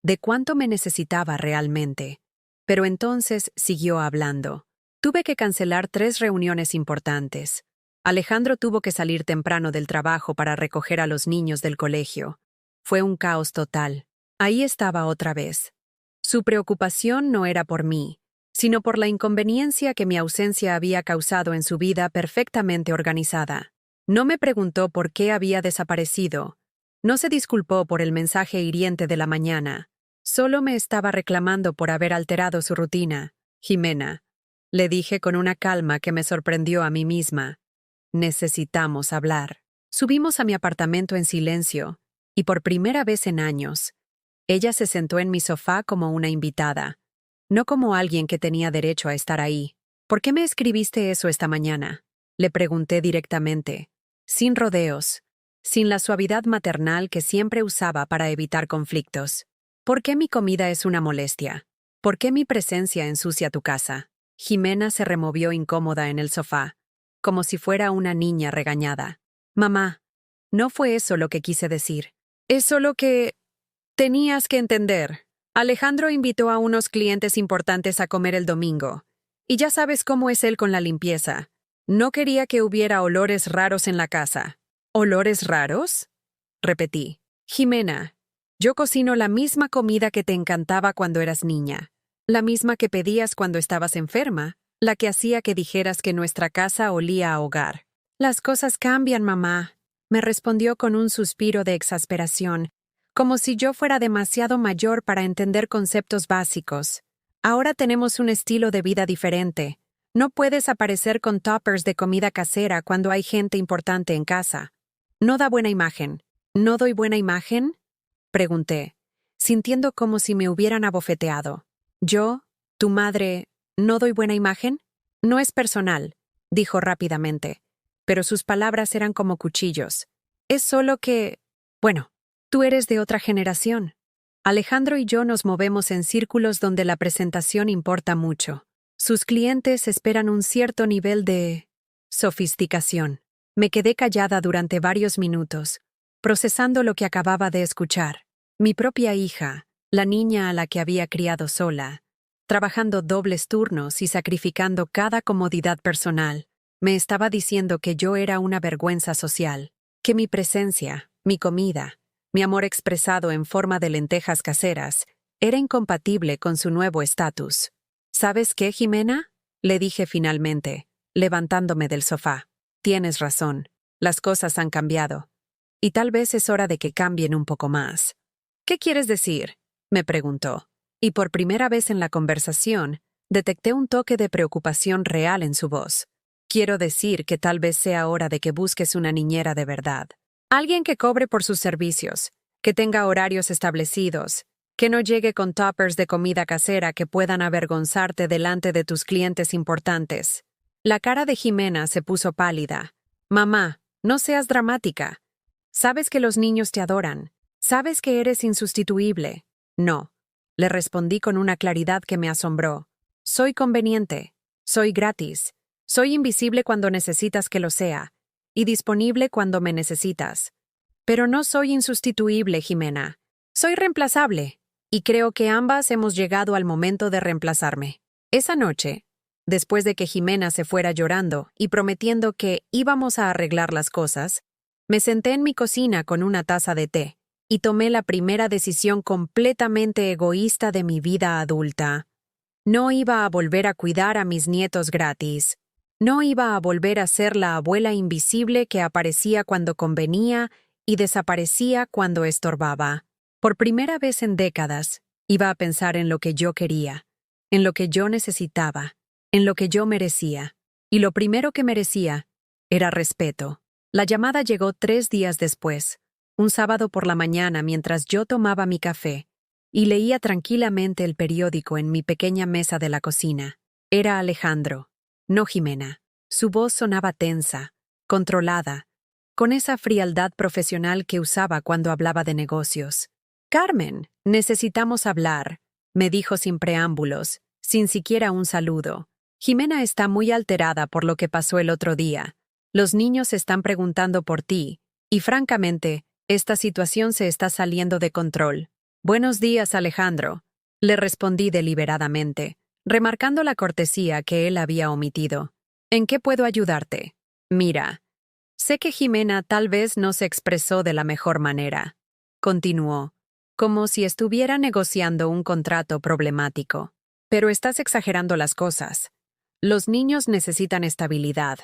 de cuánto me necesitaba realmente. Pero entonces siguió hablando. Tuve que cancelar 3 reuniones importantes. Alejandro tuvo que salir temprano del trabajo para recoger a los niños del colegio. Fue un caos total. Ahí estaba otra vez. Su preocupación no era por mí, sino por la inconveniencia que mi ausencia había causado en su vida perfectamente organizada. No me preguntó por qué había desaparecido. No se disculpó por el mensaje hiriente de la mañana. Solo me estaba reclamando por haber alterado su rutina. «Jimena», le dije con una calma que me sorprendió a mí misma, «necesitamos hablar». Subimos a mi apartamento en silencio, y por primera vez en años, ella se sentó en mi sofá como una invitada, no como alguien que tenía derecho a estar ahí. «¿Por qué me escribiste eso esta mañana?», le pregunté directamente, sin rodeos, sin la suavidad maternal que siempre usaba para evitar conflictos. «¿Por qué mi comida es una molestia? ¿Por qué mi presencia ensucia tu casa?». Jimena se removió incómoda en el sofá, como si fuera una niña regañada. «Mamá, no fue eso lo que quise decir. Es solo que tenías que entender. Alejandro invitó a unos clientes importantes a comer el domingo, y ya sabes cómo es él con la limpieza. No quería que hubiera olores raros en la casa. ¿Olores raros? Repetí. Jimena, yo cocino la misma comida que te encantaba cuando eras niña, la misma que pedías cuando estabas enferma, la que hacía que dijeras que nuestra casa olía a hogar. Las cosas cambian, mamá, me respondió con un suspiro de exasperación, como si yo fuera demasiado mayor para entender conceptos básicos. Ahora tenemos un estilo de vida diferente. No puedes aparecer con toppers de comida casera cuando hay gente importante en casa. No da buena imagen. ¿No doy buena imagen? Pregunté, sintiendo como si me hubieran abofeteado. ¿Yo, tu madre, no doy buena imagen? No es personal, dijo rápidamente, pero sus palabras eran como cuchillos. Es solo que... Bueno, tú eres de otra generación. Alejandro y yo nos movemos en círculos donde la presentación importa mucho. Sus clientes esperan un cierto nivel de... sofisticación. Me quedé callada durante varios minutos, procesando lo que acababa de escuchar. Mi propia hija, la niña a la que había criado sola, trabajando dobles turnos y sacrificando cada comodidad personal, me estaba diciendo que yo era una vergüenza social, que mi presencia, mi comida, mi amor expresado en forma de lentejas caseras, era incompatible con su nuevo estatus. ¿Sabes qué, Jimena? Le dije finalmente, levantándome del sofá. Tienes razón, las cosas han cambiado. Y tal vez es hora de que cambien un poco más. ¿Qué quieres decir? Me preguntó. Y por primera vez en la conversación, detecté un toque de preocupación real en su voz. Quiero decir que tal vez sea hora de que busques una niñera de verdad. Alguien que cobre por sus servicios, que tenga horarios establecidos, que no llegue con toppers de comida casera que puedan avergonzarte delante de tus clientes importantes. La cara de Jimena se puso pálida. Mamá, no seas dramática. Sabes que los niños te adoran. Sabes que eres insustituible. No. Le respondí con una claridad que me asombró. Soy conveniente. Soy gratis. Soy invisible cuando necesitas que lo sea. Y disponible cuando me necesitas. Pero no soy insustituible, Jimena. Soy reemplazable. Y creo que ambas hemos llegado al momento de reemplazarme. Esa noche, después de que Jimena se fuera llorando y prometiendo que íbamos a arreglar las cosas, me senté en mi cocina con una taza de té y tomé la primera decisión completamente egoísta de mi vida adulta. No iba a volver a cuidar a mis nietos gratis. No iba a volver a ser la abuela invisible que aparecía cuando convenía y desaparecía cuando estorbaba. Por primera vez en décadas, iba a pensar en lo que yo quería, en lo que yo necesitaba, en lo que yo merecía. Y lo primero que merecía era respeto. La llamada llegó 3 días después, un sábado por la mañana mientras yo tomaba mi café y leía tranquilamente el periódico en mi pequeña mesa de la cocina. Era Alejandro, no Jimena. Su voz sonaba tensa, controlada, con esa frialdad profesional que usaba cuando hablaba de negocios. Carmen, necesitamos hablar, me dijo sin preámbulos, sin siquiera un saludo. Jimena está muy alterada por lo que pasó el otro día. Los niños están preguntando por ti, y francamente, esta situación se está saliendo de control. Buenos días, Alejandro, le respondí deliberadamente, remarcando la cortesía que él había omitido. ¿En qué puedo ayudarte? Mira, sé que Jimena tal vez no se expresó de la mejor manera. Continuó, como si estuviera negociando un contrato problemático. Pero estás exagerando las cosas. Los niños necesitan estabilidad,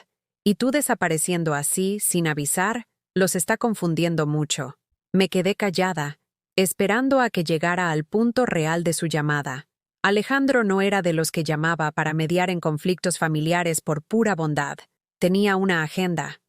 y tú desapareciendo así, sin avisar, los está confundiendo mucho. Me quedé callada, esperando a que llegara al punto real de su llamada. Alejandro no era de los que llamaba para mediar en conflictos familiares por pura bondad. Tenía una agenda.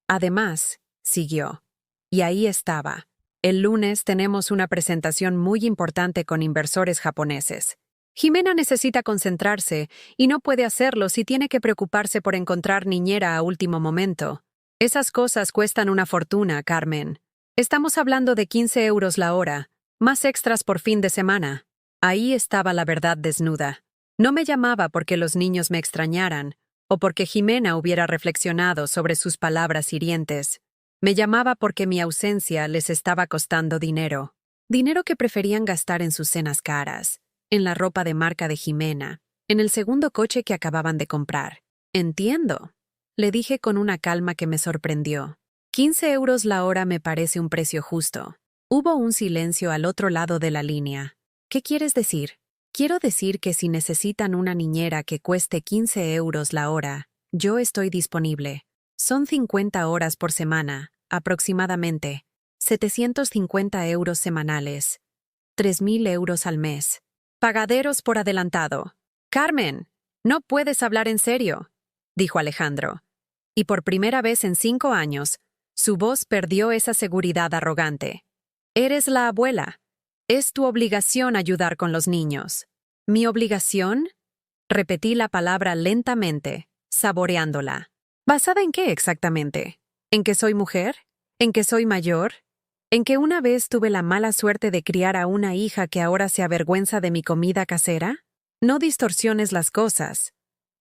Además, siguió. Y ahí estaba. El lunes tenemos una presentación muy importante con inversores japoneses. Jimena necesita concentrarse y no puede hacerlo si tiene que preocuparse por encontrar niñera a último momento. Esas cosas cuestan una fortuna, Carmen. Estamos hablando de 15 euros la hora, más extras por fin de semana. Ahí estaba la verdad desnuda. No me llamaba porque los niños me extrañaran, o porque Jimena hubiera reflexionado sobre sus palabras hirientes. Me llamaba porque mi ausencia les estaba costando dinero. Dinero que preferían gastar en sus cenas caras, en la ropa de marca de Jimena, en el segundo coche que acababan de comprar. Entiendo. le dije con una calma que me sorprendió. 15 euros la hora me parece un precio justo. Hubo un silencio al otro lado de la línea. ¿Qué quieres decir? Quiero decir que si necesitan una niñera que cueste 15 euros la hora, yo estoy disponible. Son 50 horas por semana, aproximadamente. 750 euros semanales. 3.000 euros al mes. Pagaderos por adelantado. Carmen, no puedes hablar en serio, dijo Alejandro. Y por primera vez en 5 años, su voz perdió esa seguridad arrogante. Eres la abuela. Es tu obligación ayudar con los niños. ¿Mi obligación? Repetí la palabra lentamente, saboreándola. ¿Basada en qué exactamente? ¿En que soy mujer? ¿En que soy mayor? ¿En que una vez tuve la mala suerte de criar a una hija que ahora se avergüenza de mi comida casera? No distorsiones las cosas,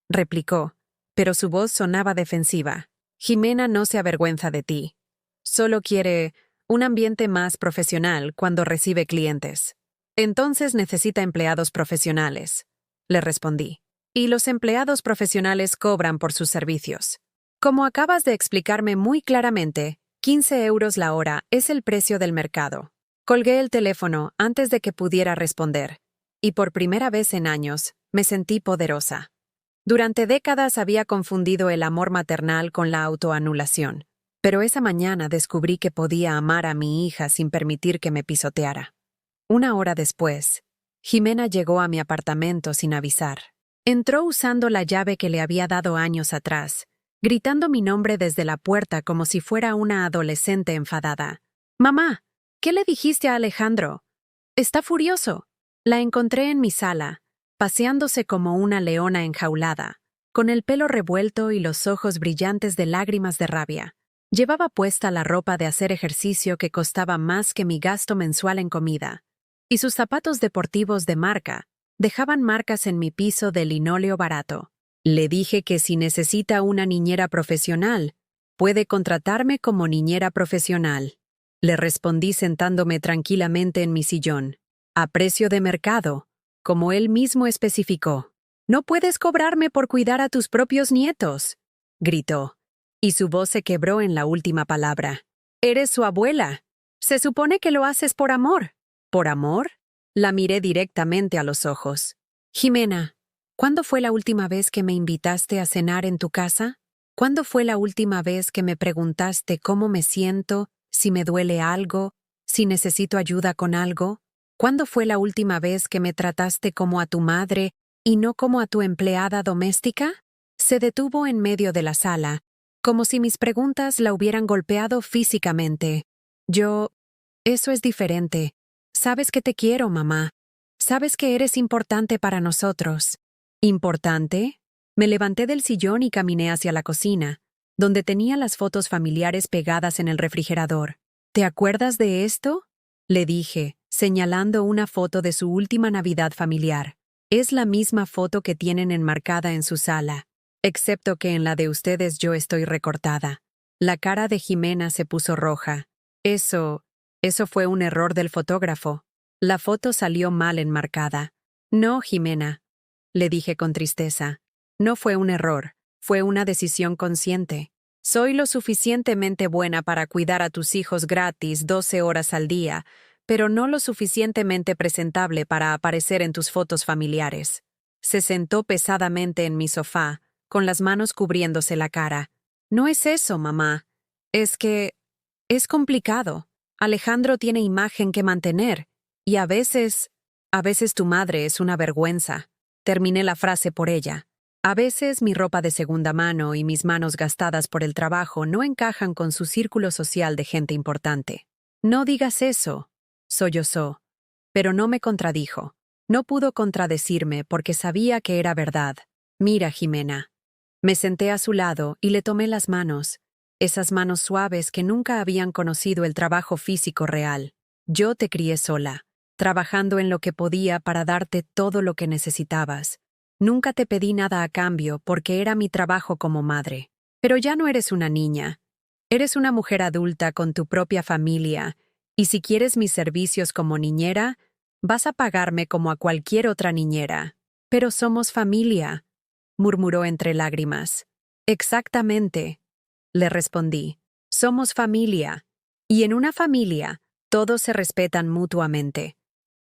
replicó, pero su voz sonaba defensiva. Jimena no se avergüenza de ti. Solo quiere un ambiente más profesional cuando recibe clientes. Entonces necesita empleados profesionales, le respondí. Y los empleados profesionales cobran por sus servicios. Como acabas de explicarme muy claramente, 15 euros la hora es el precio del mercado. Colgué el teléfono antes de que pudiera responder, y por primera vez en años me sentí poderosa. Durante décadas había confundido el amor maternal con la autoanulación, pero esa mañana descubrí que podía amar a mi hija sin permitir que me pisoteara. Una hora después, Jimena llegó a mi apartamento sin avisar. Entró usando la llave que le había dado años atrás, gritando mi nombre desde la puerta como si fuera una adolescente enfadada. «Mamá, ¿qué le dijiste a Alejandro? Está furioso». La encontré en mi sala, paseándose como una leona enjaulada, con el pelo revuelto y los ojos brillantes de lágrimas de rabia. Llevaba puesta la ropa de hacer ejercicio que costaba más que mi gasto mensual en comida, y sus zapatos deportivos de marca dejaban marcas en mi piso de linóleo barato. Le dije que si necesita una niñera profesional, puede contratarme como niñera profesional. Le respondí sentándome tranquilamente en mi sillón, a precio de mercado, como él mismo especificó. «No puedes cobrarme por cuidar a tus propios nietos», gritó, y su voz se quebró en la última palabra. «Eres su abuela. Se supone que lo haces por amor». ¿Por amor? La miré directamente a los ojos. «Jimena, ¿cuándo fue la última vez que me invitaste a cenar en tu casa? ¿Cuándo fue la última vez que me preguntaste cómo me siento, si me duele algo, si necesito ayuda con algo? ¿Cuándo fue la última vez que me trataste como a tu madre y no como a tu empleada doméstica?» Se detuvo en medio de la sala, como si mis preguntas la hubieran golpeado físicamente. Eso es diferente. Sabes que te quiero, mamá. Sabes que eres importante para nosotros. ¿Importante? Me levanté del sillón y caminé hacia la cocina, donde tenía las fotos familiares pegadas en el refrigerador. ¿Te acuerdas de esto?, le dije, señalando una foto de su última Navidad familiar. Es la misma foto que tienen enmarcada en su sala, excepto que en la de ustedes yo estoy recortada. La cara de Jimena se puso roja. Eso fue un error del fotógrafo. La foto salió mal enmarcada. No, Jimena, le dije con tristeza. No fue un error, fue una decisión consciente. Soy lo suficientemente buena para cuidar a tus hijos gratis 12 horas al día, pero no lo suficientemente presentable para aparecer en tus fotos familiares. Se sentó pesadamente en mi sofá, con las manos cubriéndose la cara. No es eso, mamá. Es que es complicado. Alejandro tiene imagen que mantener, y a veces tu madre es una vergüenza. Terminé la frase por ella. A veces mi ropa de segunda mano y mis manos gastadas por el trabajo no encajan con su círculo social de gente importante. No digas eso, sollozó, pero no me contradijo. No pudo contradecirme porque sabía que era verdad. Mira, Jimena. Me senté a su lado y le tomé las manos, esas manos suaves que nunca habían conocido el trabajo físico real. Yo te crié sola, trabajando en lo que podía para darte todo lo que necesitabas. Nunca te pedí nada a cambio porque era mi trabajo como madre. Pero ya no eres una niña. Eres una mujer adulta con tu propia familia, y si quieres mis servicios como niñera, vas a pagarme como a cualquier otra niñera. Pero somos familia, murmuró entre lágrimas. Exactamente, le respondí. Somos familia. Y en una familia, todos se respetan mutuamente.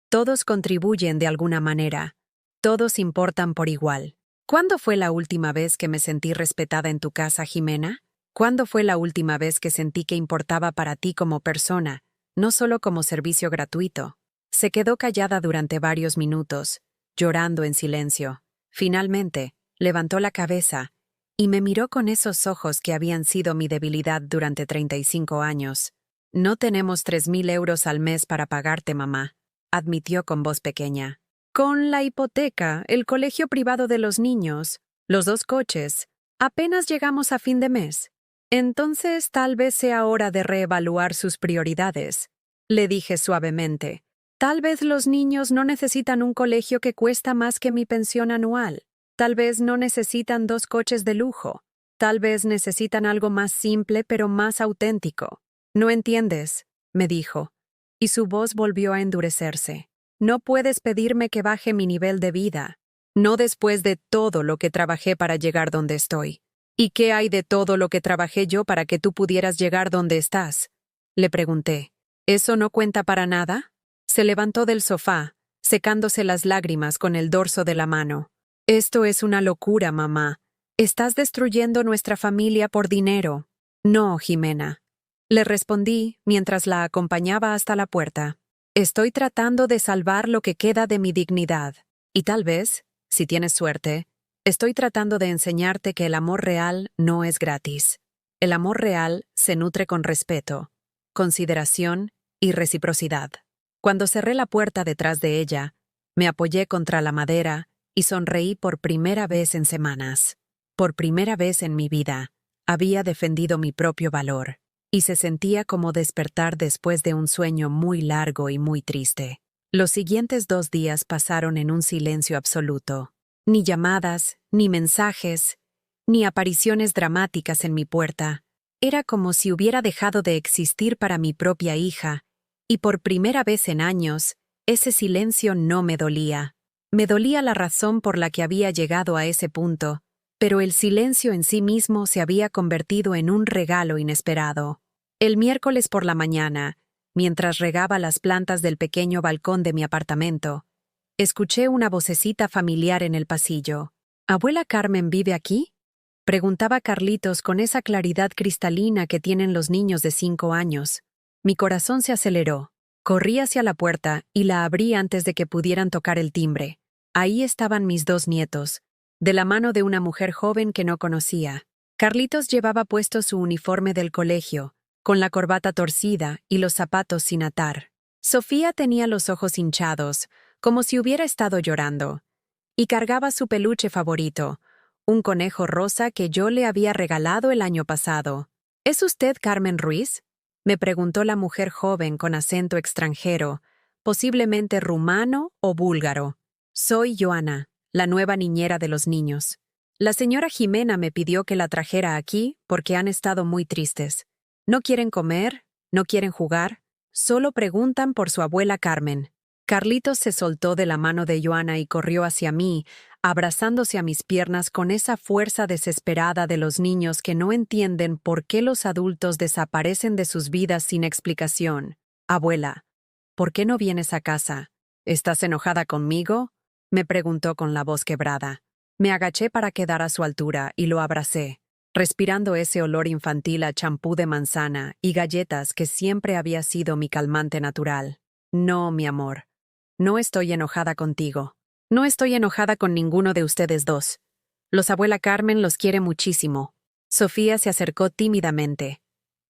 Todos contribuyen de alguna manera. Todos importan por igual. ¿Cuándo fue la última vez que me sentí respetada en tu casa, Jimena? ¿Cuándo fue la última vez que sentí que importaba para ti como persona, no solo como servicio gratuito? Se quedó callada durante varios minutos, llorando en silencio. Finalmente, levantó la cabeza y me miró con esos ojos que habían sido mi debilidad durante 35 años. No tenemos 3.000 euros al mes para pagarte, mamá, admitió con voz pequeña. Con la hipoteca, el colegio privado de los niños, los 2 coches, apenas llegamos a fin de mes. Entonces tal vez sea hora de reevaluar sus prioridades, le dije suavemente. Tal vez los niños no necesitan un colegio que cuesta más que mi pensión anual. Tal vez no necesitan 2 coches de lujo. Tal vez necesitan algo más simple pero más auténtico. No entiendes, me dijo, y su voz volvió a endurecerse. No puedes pedirme que baje mi nivel de vida. No después de todo lo que trabajé para llegar donde estoy. ¿Y qué hay de todo lo que trabajé yo para que tú pudieras llegar donde estás? Le pregunté. ¿Eso no cuenta para nada? Se levantó del sofá, secándose las lágrimas con el dorso de la mano. Esto es una locura, mamá. Estás destruyendo nuestra familia por dinero. No, Jimena. Le respondí mientras la acompañaba hasta la puerta. Estoy tratando de salvar lo que queda de mi dignidad. Y tal vez, si tienes suerte, estoy tratando de enseñarte que el amor real no es gratis. El amor real se nutre con respeto, consideración y reciprocidad. Cuando cerré la puerta detrás de ella, me apoyé contra la madera y sonreí por primera vez en semanas. Por primera vez en mi vida, había defendido mi propio valor, y se sentía como despertar después de un sueño muy largo y muy triste. Los siguientes 2 días pasaron en un silencio absoluto. Ni llamadas, ni mensajes, ni apariciones dramáticas en mi puerta. Era como si hubiera dejado de existir para mi propia hija, y por primera vez en años, ese silencio no me dolía. Me dolía la razón por la que había llegado a ese punto, pero el silencio en sí mismo se había convertido en un regalo inesperado. El miércoles por la mañana, mientras regaba las plantas del pequeño balcón de mi apartamento, escuché una vocecita familiar en el pasillo. ¿Abuela Carmen vive aquí?, preguntaba Carlitos con esa claridad cristalina que tienen los niños de 5 años. Mi corazón se aceleró. Corrí hacia la puerta y la abrí antes de que pudieran tocar el timbre. Ahí estaban mis 2 nietos, de la mano de una mujer joven que no conocía. Carlitos llevaba puesto su uniforme del colegio, con la corbata torcida y los zapatos sin atar. Sofía tenía los ojos hinchados, como si hubiera estado llorando, y cargaba su peluche favorito, un conejo rosa que yo le había regalado el año pasado. ¿Es usted Carmen Ruiz?, me preguntó la mujer joven con acento extranjero, posiblemente rumano o búlgaro. Soy Joana, la nueva niñera de los niños. La señora Jimena me pidió que la trajera aquí porque han estado muy tristes. No quieren comer, no quieren jugar, solo preguntan por su abuela Carmen. Carlitos se soltó de la mano de Joana y corrió hacia mí, abrazándose a mis piernas con esa fuerza desesperada de los niños que no entienden por qué los adultos desaparecen de sus vidas sin explicación. Abuela, ¿por qué no vienes a casa? ¿Estás enojada conmigo?, me preguntó con la voz quebrada. Me agaché para quedar a su altura y lo abracé, respirando ese olor infantil a champú de manzana y galletas que siempre había sido mi calmante natural. No, mi amor. No estoy enojada contigo. No estoy enojada con ninguno de ustedes dos. Los abuela Carmen los quiere muchísimo. Sofía se acercó tímidamente,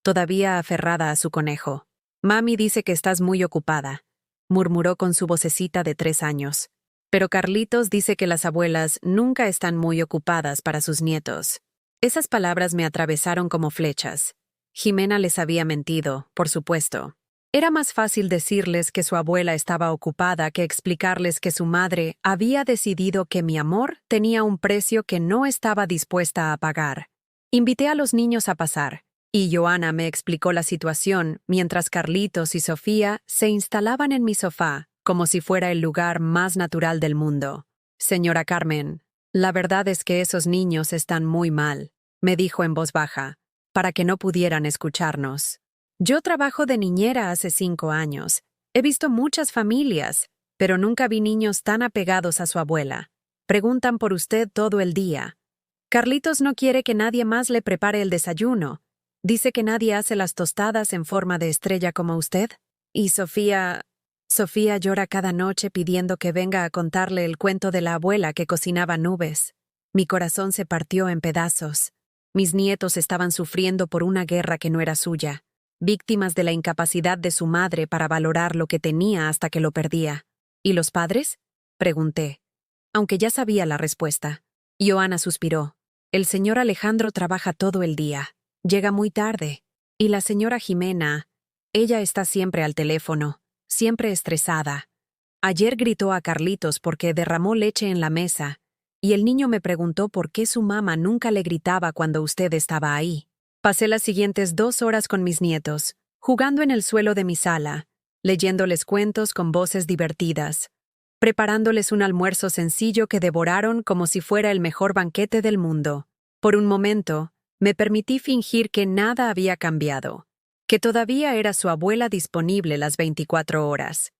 todavía aferrada a su conejo. Mami dice que estás muy ocupada, murmuró con su vocecita de 3 años. Pero Carlitos dice que las abuelas nunca están muy ocupadas para sus nietos. Esas palabras me atravesaron como flechas. Jimena les había mentido, por supuesto. Era más fácil decirles que su abuela estaba ocupada que explicarles que su madre había decidido que mi amor tenía un precio que no estaba dispuesta a pagar. Invité a los niños a pasar, y Joana me explicó la situación mientras Carlitos y Sofía se instalaban en mi sofá, como si fuera el lugar más natural del mundo. Señora Carmen, la verdad es que esos niños están muy mal. me dijo en voz baja, para que no pudieran escucharnos. Yo trabajo de niñera hace 5 años. He visto muchas familias, pero nunca vi niños tan apegados a su abuela. Preguntan por usted todo el día. Carlitos no quiere que nadie más le prepare el desayuno. Dice que nadie hace las tostadas en forma de estrella como usted. Y Sofía llora cada noche pidiendo que venga a contarle el cuento de la abuela que cocinaba nubes. Mi corazón se partió en pedazos. Mis nietos estaban sufriendo por una guerra que no era suya, víctimas de la incapacidad de su madre para valorar lo que tenía hasta que lo perdía. ¿Y los padres?, pregunté, aunque ya sabía la respuesta. Joana suspiró. El señor Alejandro trabaja todo el día. Llega muy tarde. Y la señora Jimena, ella está siempre al teléfono, siempre estresada. Ayer gritó a Carlitos porque derramó leche en la mesa, y el niño me preguntó por qué su mamá nunca le gritaba cuando usted estaba ahí. Pasé las siguientes 2 horas con mis nietos, jugando en el suelo de mi sala, leyéndoles cuentos con voces divertidas, preparándoles un almuerzo sencillo que devoraron como si fuera el mejor banquete del mundo. Por un momento, me permití fingir que nada había cambiado, que todavía era su abuela disponible las 24 horas,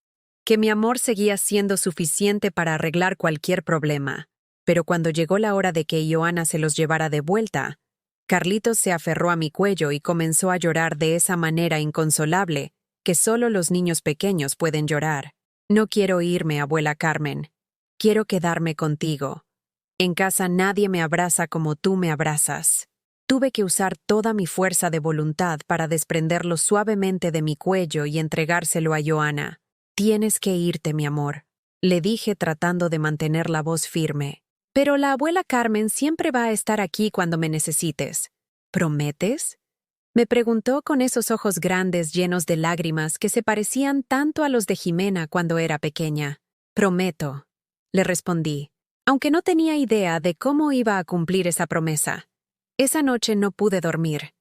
que mi amor seguía siendo suficiente para arreglar cualquier problema. Pero cuando llegó la hora de que Joana se los llevara de vuelta, Carlitos se aferró a mi cuello y comenzó a llorar de esa manera inconsolable que solo los niños pequeños pueden llorar. No quiero irme, abuela Carmen. Quiero quedarme contigo. En casa nadie me abraza como tú me abrazas. Tuve que usar toda mi fuerza de voluntad para desprenderlo suavemente de mi cuello y entregárselo a Joana. Tienes que irte, mi amor, le dije tratando de mantener la voz firme. Pero la abuela Carmen siempre va a estar aquí cuando me necesites. ¿Prometes?, me preguntó con esos ojos grandes llenos de lágrimas que se parecían tanto a los de Jimena cuando era pequeña. Prometo, le respondí, aunque no tenía idea de cómo iba a cumplir esa promesa. Esa noche no pude dormir.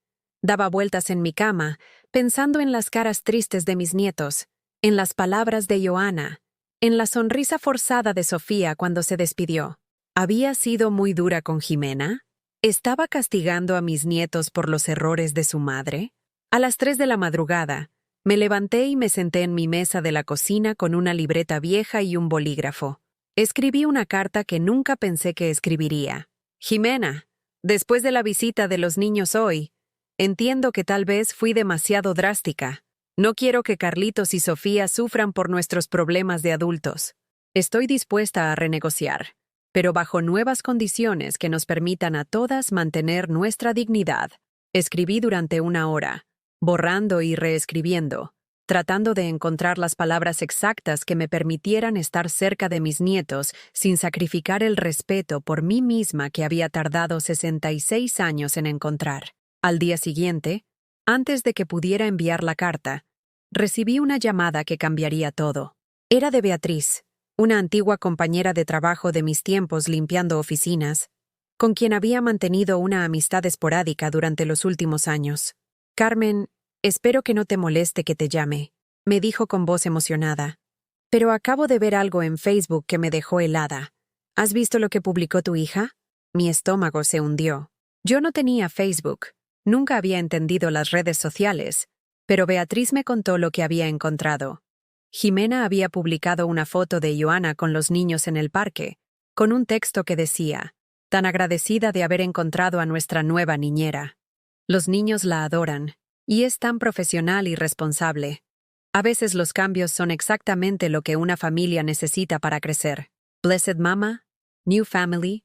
Daba vueltas en mi cama, pensando en las caras tristes de mis nietos, en las palabras de Joana, en la sonrisa forzada de Sofía cuando se despidió. ¿Había sido muy dura con Jimena? ¿Estaba castigando a mis nietos por los errores de su madre? A las 3 de la madrugada, me levanté y me senté en mi mesa de la cocina con una libreta vieja y un bolígrafo. Escribí una carta que nunca pensé que escribiría. Jimena, después de la visita de los niños hoy, entiendo que tal vez fui demasiado drástica. No quiero que Carlitos y Sofía sufran por nuestros problemas de adultos. Estoy dispuesta a renegociar, pero bajo nuevas condiciones que nos permitan a todas mantener nuestra dignidad. Escribí durante 1 hora, borrando y reescribiendo, tratando de encontrar las palabras exactas que me permitieran estar cerca de mis nietos sin sacrificar el respeto por mí misma que había tardado 66 años en encontrar. Al día siguiente, antes de que pudiera enviar la carta, recibí una llamada que cambiaría todo. Era de Beatriz, una antigua compañera de trabajo de mis tiempos limpiando oficinas, con quien había mantenido una amistad esporádica durante los últimos años. Carmen, espero que no te moleste que te llame, me dijo con voz emocionada. Pero acabo de ver algo en Facebook que me dejó helada. ¿Has visto lo que publicó tu hija? Mi estómago se hundió. Yo no tenía Facebook, nunca había entendido las redes sociales, pero Beatriz me contó lo que había encontrado. Jimena había publicado una foto de Joana con los niños en el parque, con un texto que decía, tan agradecida de haber encontrado a nuestra nueva niñera. Los niños la adoran, y es tan profesional y responsable. A veces los cambios son exactamente lo que una familia necesita para crecer. Blessed Mama, New Family,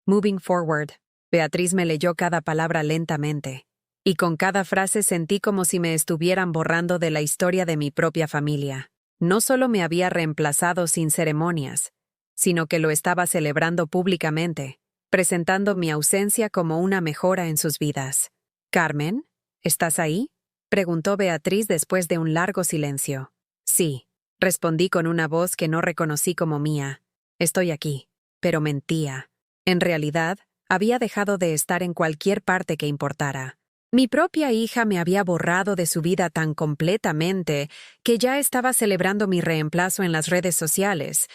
Moving Forward. Beatriz me leyó cada palabra lentamente, y con cada frase sentí como si me estuvieran borrando de la historia de mi propia familia. No solo me había reemplazado sin ceremonias, sino que lo estaba celebrando públicamente, presentando mi ausencia como una mejora en sus vidas. «Carmen, ¿estás ahí?», preguntó Beatriz después de un largo silencio. «Sí», respondí con una voz que no reconocí como mía. «Estoy aquí». Pero mentía. En realidad, había dejado de estar en cualquier parte que importara. Mi propia hija me había borrado de su vida tan completamente que ya estaba celebrando mi reemplazo en las redes sociales,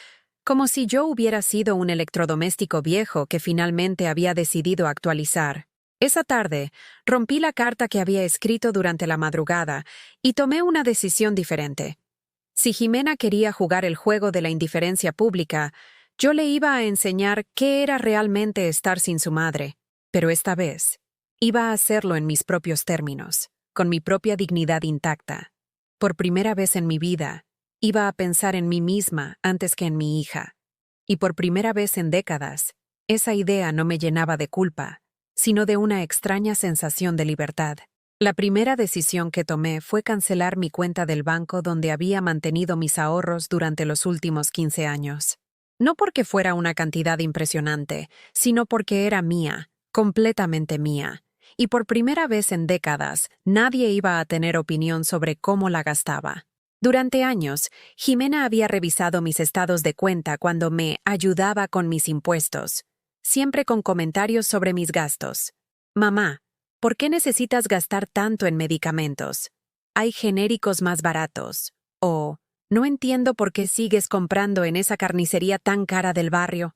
como si yo hubiera sido un electrodoméstico viejo que finalmente había decidido actualizar. Esa tarde, rompí la carta que había escrito durante la madrugada y tomé una decisión diferente. Si Jimena quería jugar el juego de la indiferencia pública, yo le iba a enseñar qué era realmente estar sin su madre. Pero esta vez, iba a hacerlo en mis propios términos, con mi propia dignidad intacta. Por primera vez en mi vida, iba a pensar en mí misma antes que en mi hija. Y por primera vez en décadas, esa idea no me llenaba de culpa, sino de una extraña sensación de libertad. La primera decisión que tomé fue cancelar mi cuenta del banco donde había mantenido mis ahorros durante los últimos 15 años. No porque fuera una cantidad impresionante, sino porque era mía, completamente mía. Y por primera vez en décadas, nadie iba a tener opinión sobre cómo la gastaba. Durante años, Jimena había revisado mis estados de cuenta cuando me ayudaba con mis impuestos, siempre con comentarios sobre mis gastos. Mamá, ¿por qué necesitas gastar tanto en medicamentos? Hay genéricos más baratos. O, no entiendo por qué sigues comprando en esa carnicería tan cara del barrio.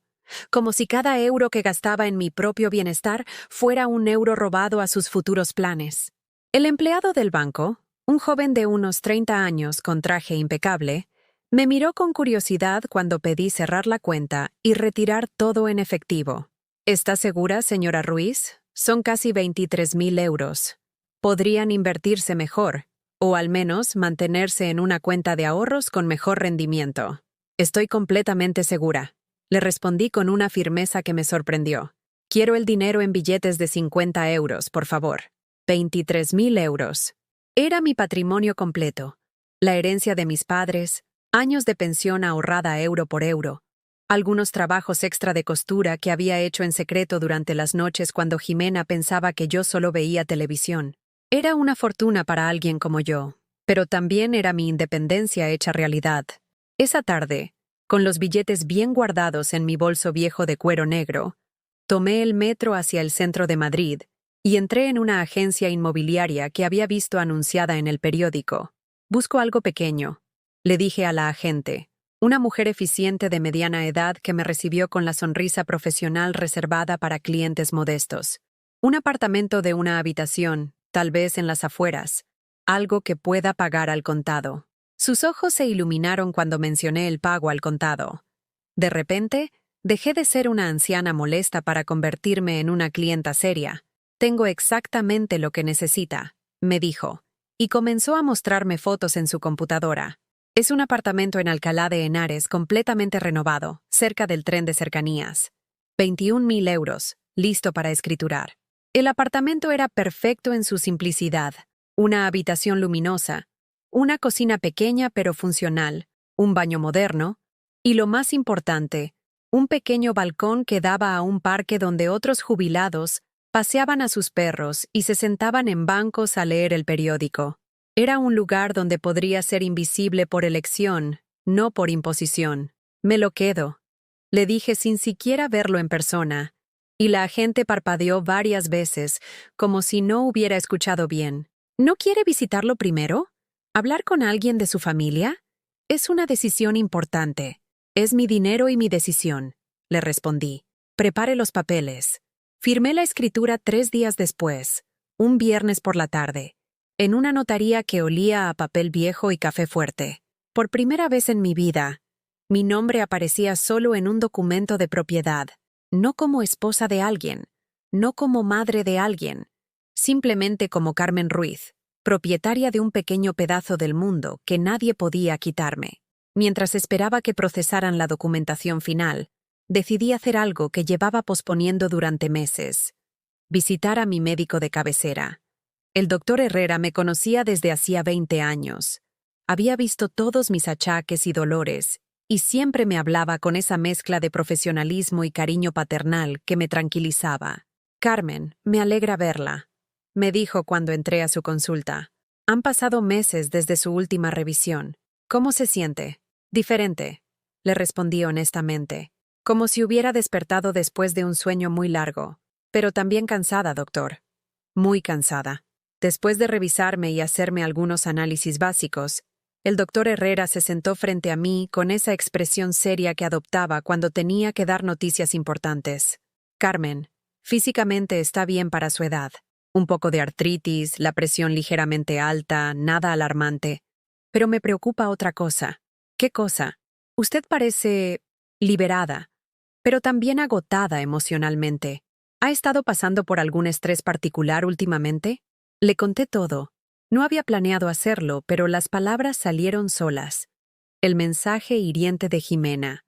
Como si cada euro que gastaba en mi propio bienestar fuera un euro robado a sus futuros planes. El empleado del banco, un joven de unos 30 años con traje impecable, me miró con curiosidad cuando pedí cerrar la cuenta y retirar todo en efectivo. ¿Está segura, señora Ruiz? Son casi 23,000 euros. Podrían invertirse mejor, o al menos mantenerse en una cuenta de ahorros con mejor rendimiento. Estoy completamente segura. Le respondí con una firmeza que me sorprendió. Quiero el dinero en billetes de 50 euros, por favor. 23,000 euros. Era mi patrimonio completo. La herencia de mis padres, años de pensión ahorrada euro por euro, algunos trabajos extra de costura que había hecho en secreto durante las noches cuando Jimena pensaba que yo solo veía televisión. Era una fortuna para alguien como yo, pero también era mi independencia hecha realidad. Esa tarde, con los billetes bien guardados en mi bolso viejo de cuero negro, tomé el metro hacia el centro de Madrid y entré en una agencia inmobiliaria que había visto anunciada en el periódico. Busco algo pequeño, le dije a la agente, una mujer eficiente de mediana edad que me recibió con la sonrisa profesional reservada para clientes modestos. Un apartamento de una habitación, tal vez en las afueras, algo que pueda pagar al contado. Sus ojos se iluminaron cuando mencioné el pago al contado. De repente, dejé de ser una anciana molesta para convertirme en una clienta seria. Tengo exactamente lo que necesita, me dijo, y comenzó a mostrarme fotos en su computadora. Es un apartamento en Alcalá de Henares completamente renovado, cerca del tren de cercanías. 21,000 euros, listo para escriturar. El apartamento era perfecto en su simplicidad. Una habitación luminosa, una cocina pequeña pero funcional, un baño moderno, y lo más importante, un pequeño balcón que daba a un parque donde otros jubilados paseaban a sus perros y se sentaban en bancos a leer el periódico. Era un lugar donde podría ser invisible por elección, no por imposición. Me lo quedo, le dije sin siquiera verlo en persona, y la agente parpadeó varias veces, como si no hubiera escuchado bien. ¿No quiere visitarlo primero? ¿Hablar con alguien de su familia? Es una decisión importante. Es mi dinero y mi decisión, le respondí. Prepare los papeles. Firmé la escritura 3 días después, un viernes por la tarde, en una notaría que olía a papel viejo y café fuerte. Por primera vez en mi vida, mi nombre aparecía solo en un documento de propiedad, no como esposa de alguien, no como madre de alguien, simplemente como Carmen Ruiz, propietaria de un pequeño pedazo del mundo que nadie podía quitarme. Mientras esperaba que procesaran la documentación final, decidí hacer algo que llevaba posponiendo durante meses: visitar a mi médico de cabecera. El doctor Herrera me conocía desde hacía 20 años. Había visto todos mis achaques y dolores, y siempre me hablaba con esa mezcla de profesionalismo y cariño paternal que me tranquilizaba. Carmen, me alegra verla, me dijo cuando entré a su consulta. Han pasado meses desde su última revisión. ¿Cómo se siente? Diferente, le respondí honestamente, como si hubiera despertado después de un sueño muy largo. Pero también cansada, doctor. Muy cansada. Después de revisarme y hacerme algunos análisis básicos, el doctor Herrera se sentó frente a mí con esa expresión seria que adoptaba cuando tenía que dar noticias importantes. Carmen, Físicamente está bien para su edad. Un poco de artritis, la presión ligeramente alta, nada alarmante. Pero me preocupa otra cosa. ¿Qué cosa? Usted parece liberada, pero también agotada emocionalmente. ¿Ha estado pasando por algún estrés particular últimamente? Le conté todo. No había planeado hacerlo, pero las palabras salieron solas. El mensaje hiriente de Jimena.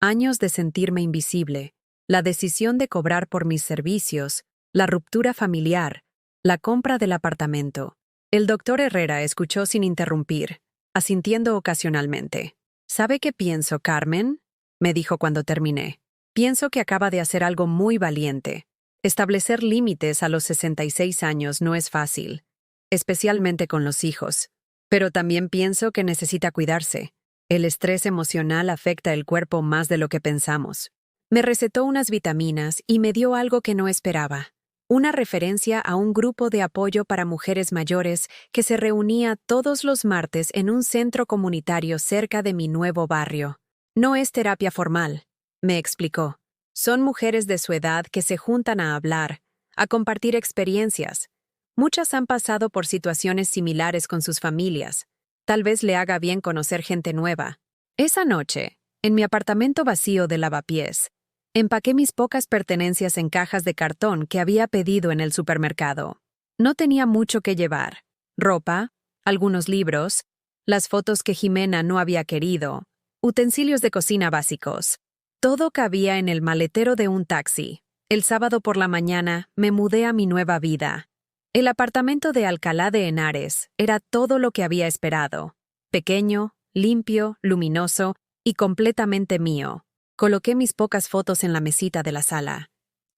Años de sentirme invisible, la decisión de cobrar por mis servicios, la ruptura familiar, la compra del apartamento. El doctor Herrera escuchó sin interrumpir, asintiendo ocasionalmente. ¿Sabe qué pienso, Carmen?, me dijo cuando terminé. Pienso que acaba de hacer algo muy valiente. Establecer límites a los 66 años no es fácil, especialmente con los hijos. Pero también pienso que necesita cuidarse. El estrés emocional afecta el cuerpo más de lo que pensamos. Me recetó unas vitaminas y me dio algo que no esperaba. Una referencia a un grupo de apoyo para mujeres mayores que se reunía todos los martes en un centro comunitario cerca de mi nuevo barrio. No es terapia formal, me explicó. Son mujeres de su edad que se juntan a hablar, a compartir experiencias. Muchas han pasado por situaciones similares con sus familias. Tal vez le haga bien conocer gente nueva. Esa noche, en mi apartamento vacío de lavapiés, empaqué mis pocas pertenencias en cajas de cartón que había pedido en el supermercado. No tenía mucho que llevar. Ropa, algunos libros, las fotos que Jimena no había querido, utensilios de cocina básicos. Todo cabía en el maletero de un taxi. El sábado por la mañana me mudé a mi nueva vida. El apartamento de Alcalá de Henares era todo lo que había esperado. Pequeño, limpio, luminoso y completamente mío. Coloqué mis pocas fotos en la mesita de la sala.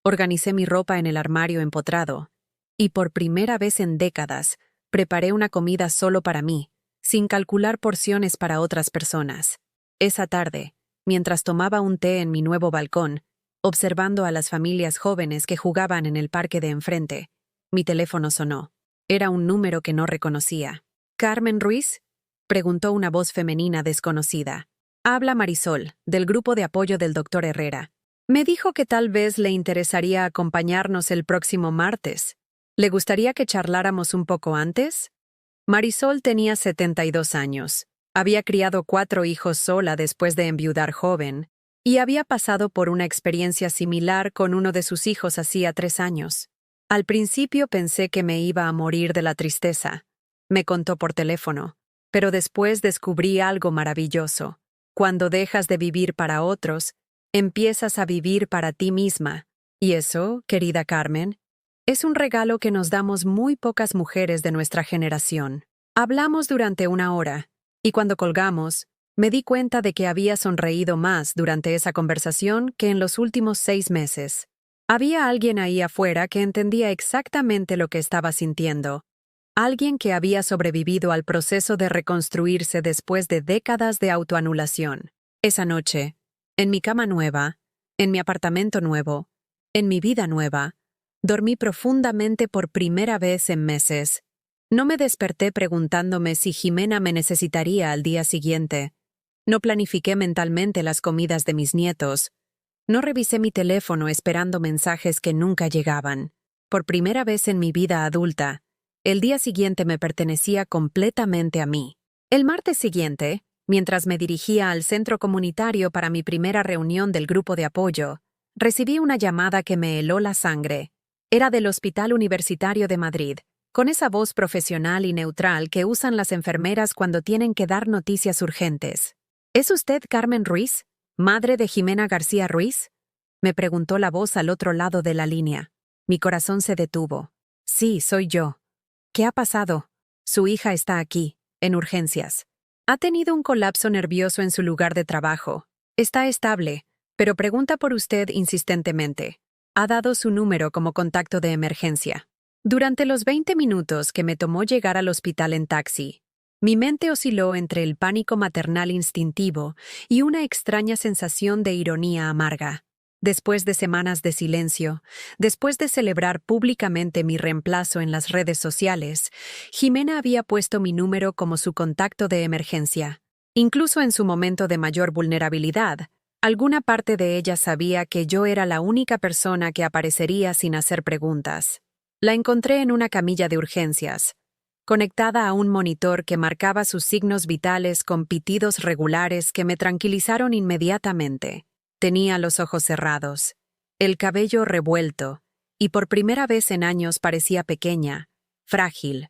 Organicé mi ropa en el armario empotrado. Y por primera vez en décadas, preparé una comida solo para mí, sin calcular porciones para otras personas. Esa tarde, mientras tomaba un té en mi nuevo balcón, observando a las familias jóvenes que jugaban en el parque de enfrente, mi teléfono sonó. Era un número que no reconocía. ¿Carmen Ruiz?, preguntó una voz femenina desconocida. Habla Marisol, del grupo de apoyo del doctor Herrera. Me dijo que tal vez le interesaría acompañarnos el próximo martes. ¿Le gustaría que charláramos un poco antes? Marisol tenía 72 años. Había criado 4 hijos sola después de enviudar joven, y había pasado por una experiencia similar con uno de sus hijos hacía 3 años. Al principio pensé que me iba a morir de la tristeza. Me contó por teléfono, pero después descubrí algo maravilloso. Cuando dejas de vivir para otros, empiezas a vivir para ti misma. Y eso, querida Carmen, es un regalo que nos damos muy pocas mujeres de nuestra generación. Hablamos durante 1 hora, y cuando colgamos, me di cuenta de que había sonreído más durante esa conversación que en los últimos 6 meses. Había alguien ahí afuera que entendía exactamente lo que estaba sintiendo. Alguien que había sobrevivido al proceso de reconstruirse después de décadas de autoanulación. Esa noche, en mi cama nueva, en mi apartamento nuevo, en mi vida nueva, dormí profundamente por primera vez en meses. No me desperté preguntándome si Jimena me necesitaría al día siguiente. No planifiqué mentalmente las comidas de mis nietos. No revisé mi teléfono esperando mensajes que nunca llegaban. Por primera vez en mi vida adulta, el día siguiente me pertenecía completamente a mí. El martes siguiente, mientras me dirigía al centro comunitario para mi primera reunión del grupo de apoyo, recibí una llamada que me heló la sangre. Era del Hospital Universitario de Madrid, con esa voz profesional y neutral que usan las enfermeras cuando tienen que dar noticias urgentes. ¿Es usted Carmen Ruiz, madre de Jimena García Ruiz?, me preguntó la voz al otro lado de la línea. Mi corazón se detuvo. Sí, soy yo. ¿Qué ha pasado? Su hija está aquí, en urgencias. Ha tenido un colapso nervioso en su lugar de trabajo. Está estable, pero pregunta por usted insistentemente. Ha dado su número como contacto de emergencia. Durante los 20 minutos que me tomó llegar al hospital en taxi, mi mente osciló entre el pánico maternal instintivo y una extraña sensación de ironía amarga. Después de semanas de silencio, después de celebrar públicamente mi reemplazo en las redes sociales, Jimena había puesto mi número como su contacto de emergencia. Incluso en su momento de mayor vulnerabilidad, Alguna parte de ella sabía que yo era la única persona que aparecería sin hacer preguntas. La encontré en una camilla de urgencias, conectada a un monitor que marcaba sus signos vitales con pitidos regulares que me tranquilizaron inmediatamente. Tenía los ojos cerrados, el cabello revuelto, y por primera vez en años parecía pequeña, frágil,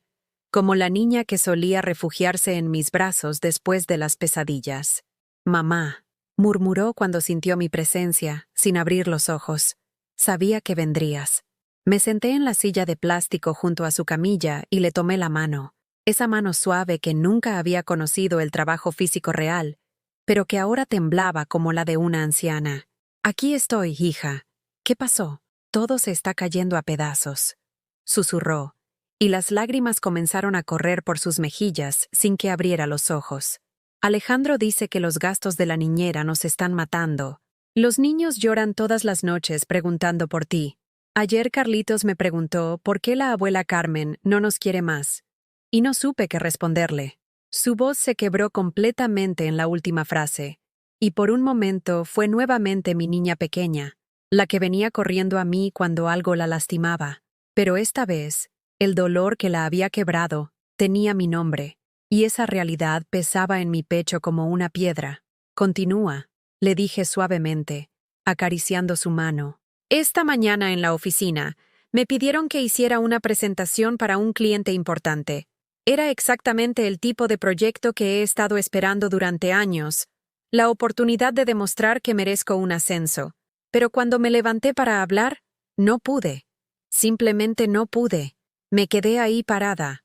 como la niña que solía refugiarse en mis brazos después de las pesadillas. «Mamá», murmuró cuando sintió mi presencia, sin abrir los ojos. «Sabía que vendrías». Me senté en la silla de plástico junto a su camilla y le tomé la mano, esa mano suave que nunca había conocido el trabajo físico real, pero que ahora temblaba como la de una anciana. «Aquí estoy, hija. ¿Qué pasó? Todo se está cayendo a pedazos», susurró, y las lágrimas comenzaron a correr por sus mejillas sin que abriera los ojos. «Alejandro dice que los gastos de la niñera nos están matando. Los niños lloran todas las noches preguntando por ti. Ayer Carlitos me preguntó por qué la abuela Carmen no nos quiere más, y no supe qué responderle». Su voz se quebró completamente en la última frase, y por un momento fue nuevamente mi niña pequeña, la que venía corriendo a mí cuando algo la lastimaba. Pero esta vez, el dolor que la había quebrado tenía mi nombre, y esa realidad pesaba en mi pecho como una piedra. «Continúa», le dije suavemente, acariciando su mano. «Esta mañana en la oficina, me pidieron que hiciera una presentación para un cliente importante. Era exactamente el tipo de proyecto que he estado esperando durante años, la oportunidad de demostrar que merezco un ascenso. Pero cuando me levanté para hablar, no pude. Simplemente no pude. Me quedé ahí parada,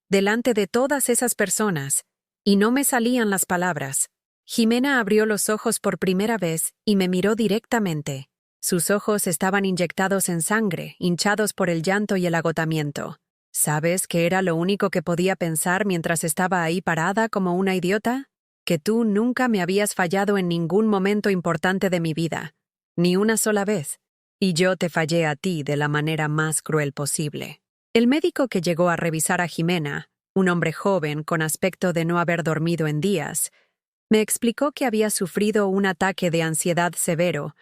delante de todas esas personas, y no me salían las palabras». Jimena abrió los ojos por primera vez y me miró directamente. Sus ojos estaban inyectados en sangre, hinchados por el llanto y el agotamiento. «¿Sabes qué era lo único que podía pensar mientras estaba ahí parada como una idiota? Que tú nunca me habías fallado en ningún momento importante de mi vida, ni una sola vez, y yo te fallé a ti de la manera más cruel posible». El médico que llegó a revisar a Jimena, un hombre joven con aspecto de no haber dormido en días, me explicó que había sufrido un ataque de ansiedad severo,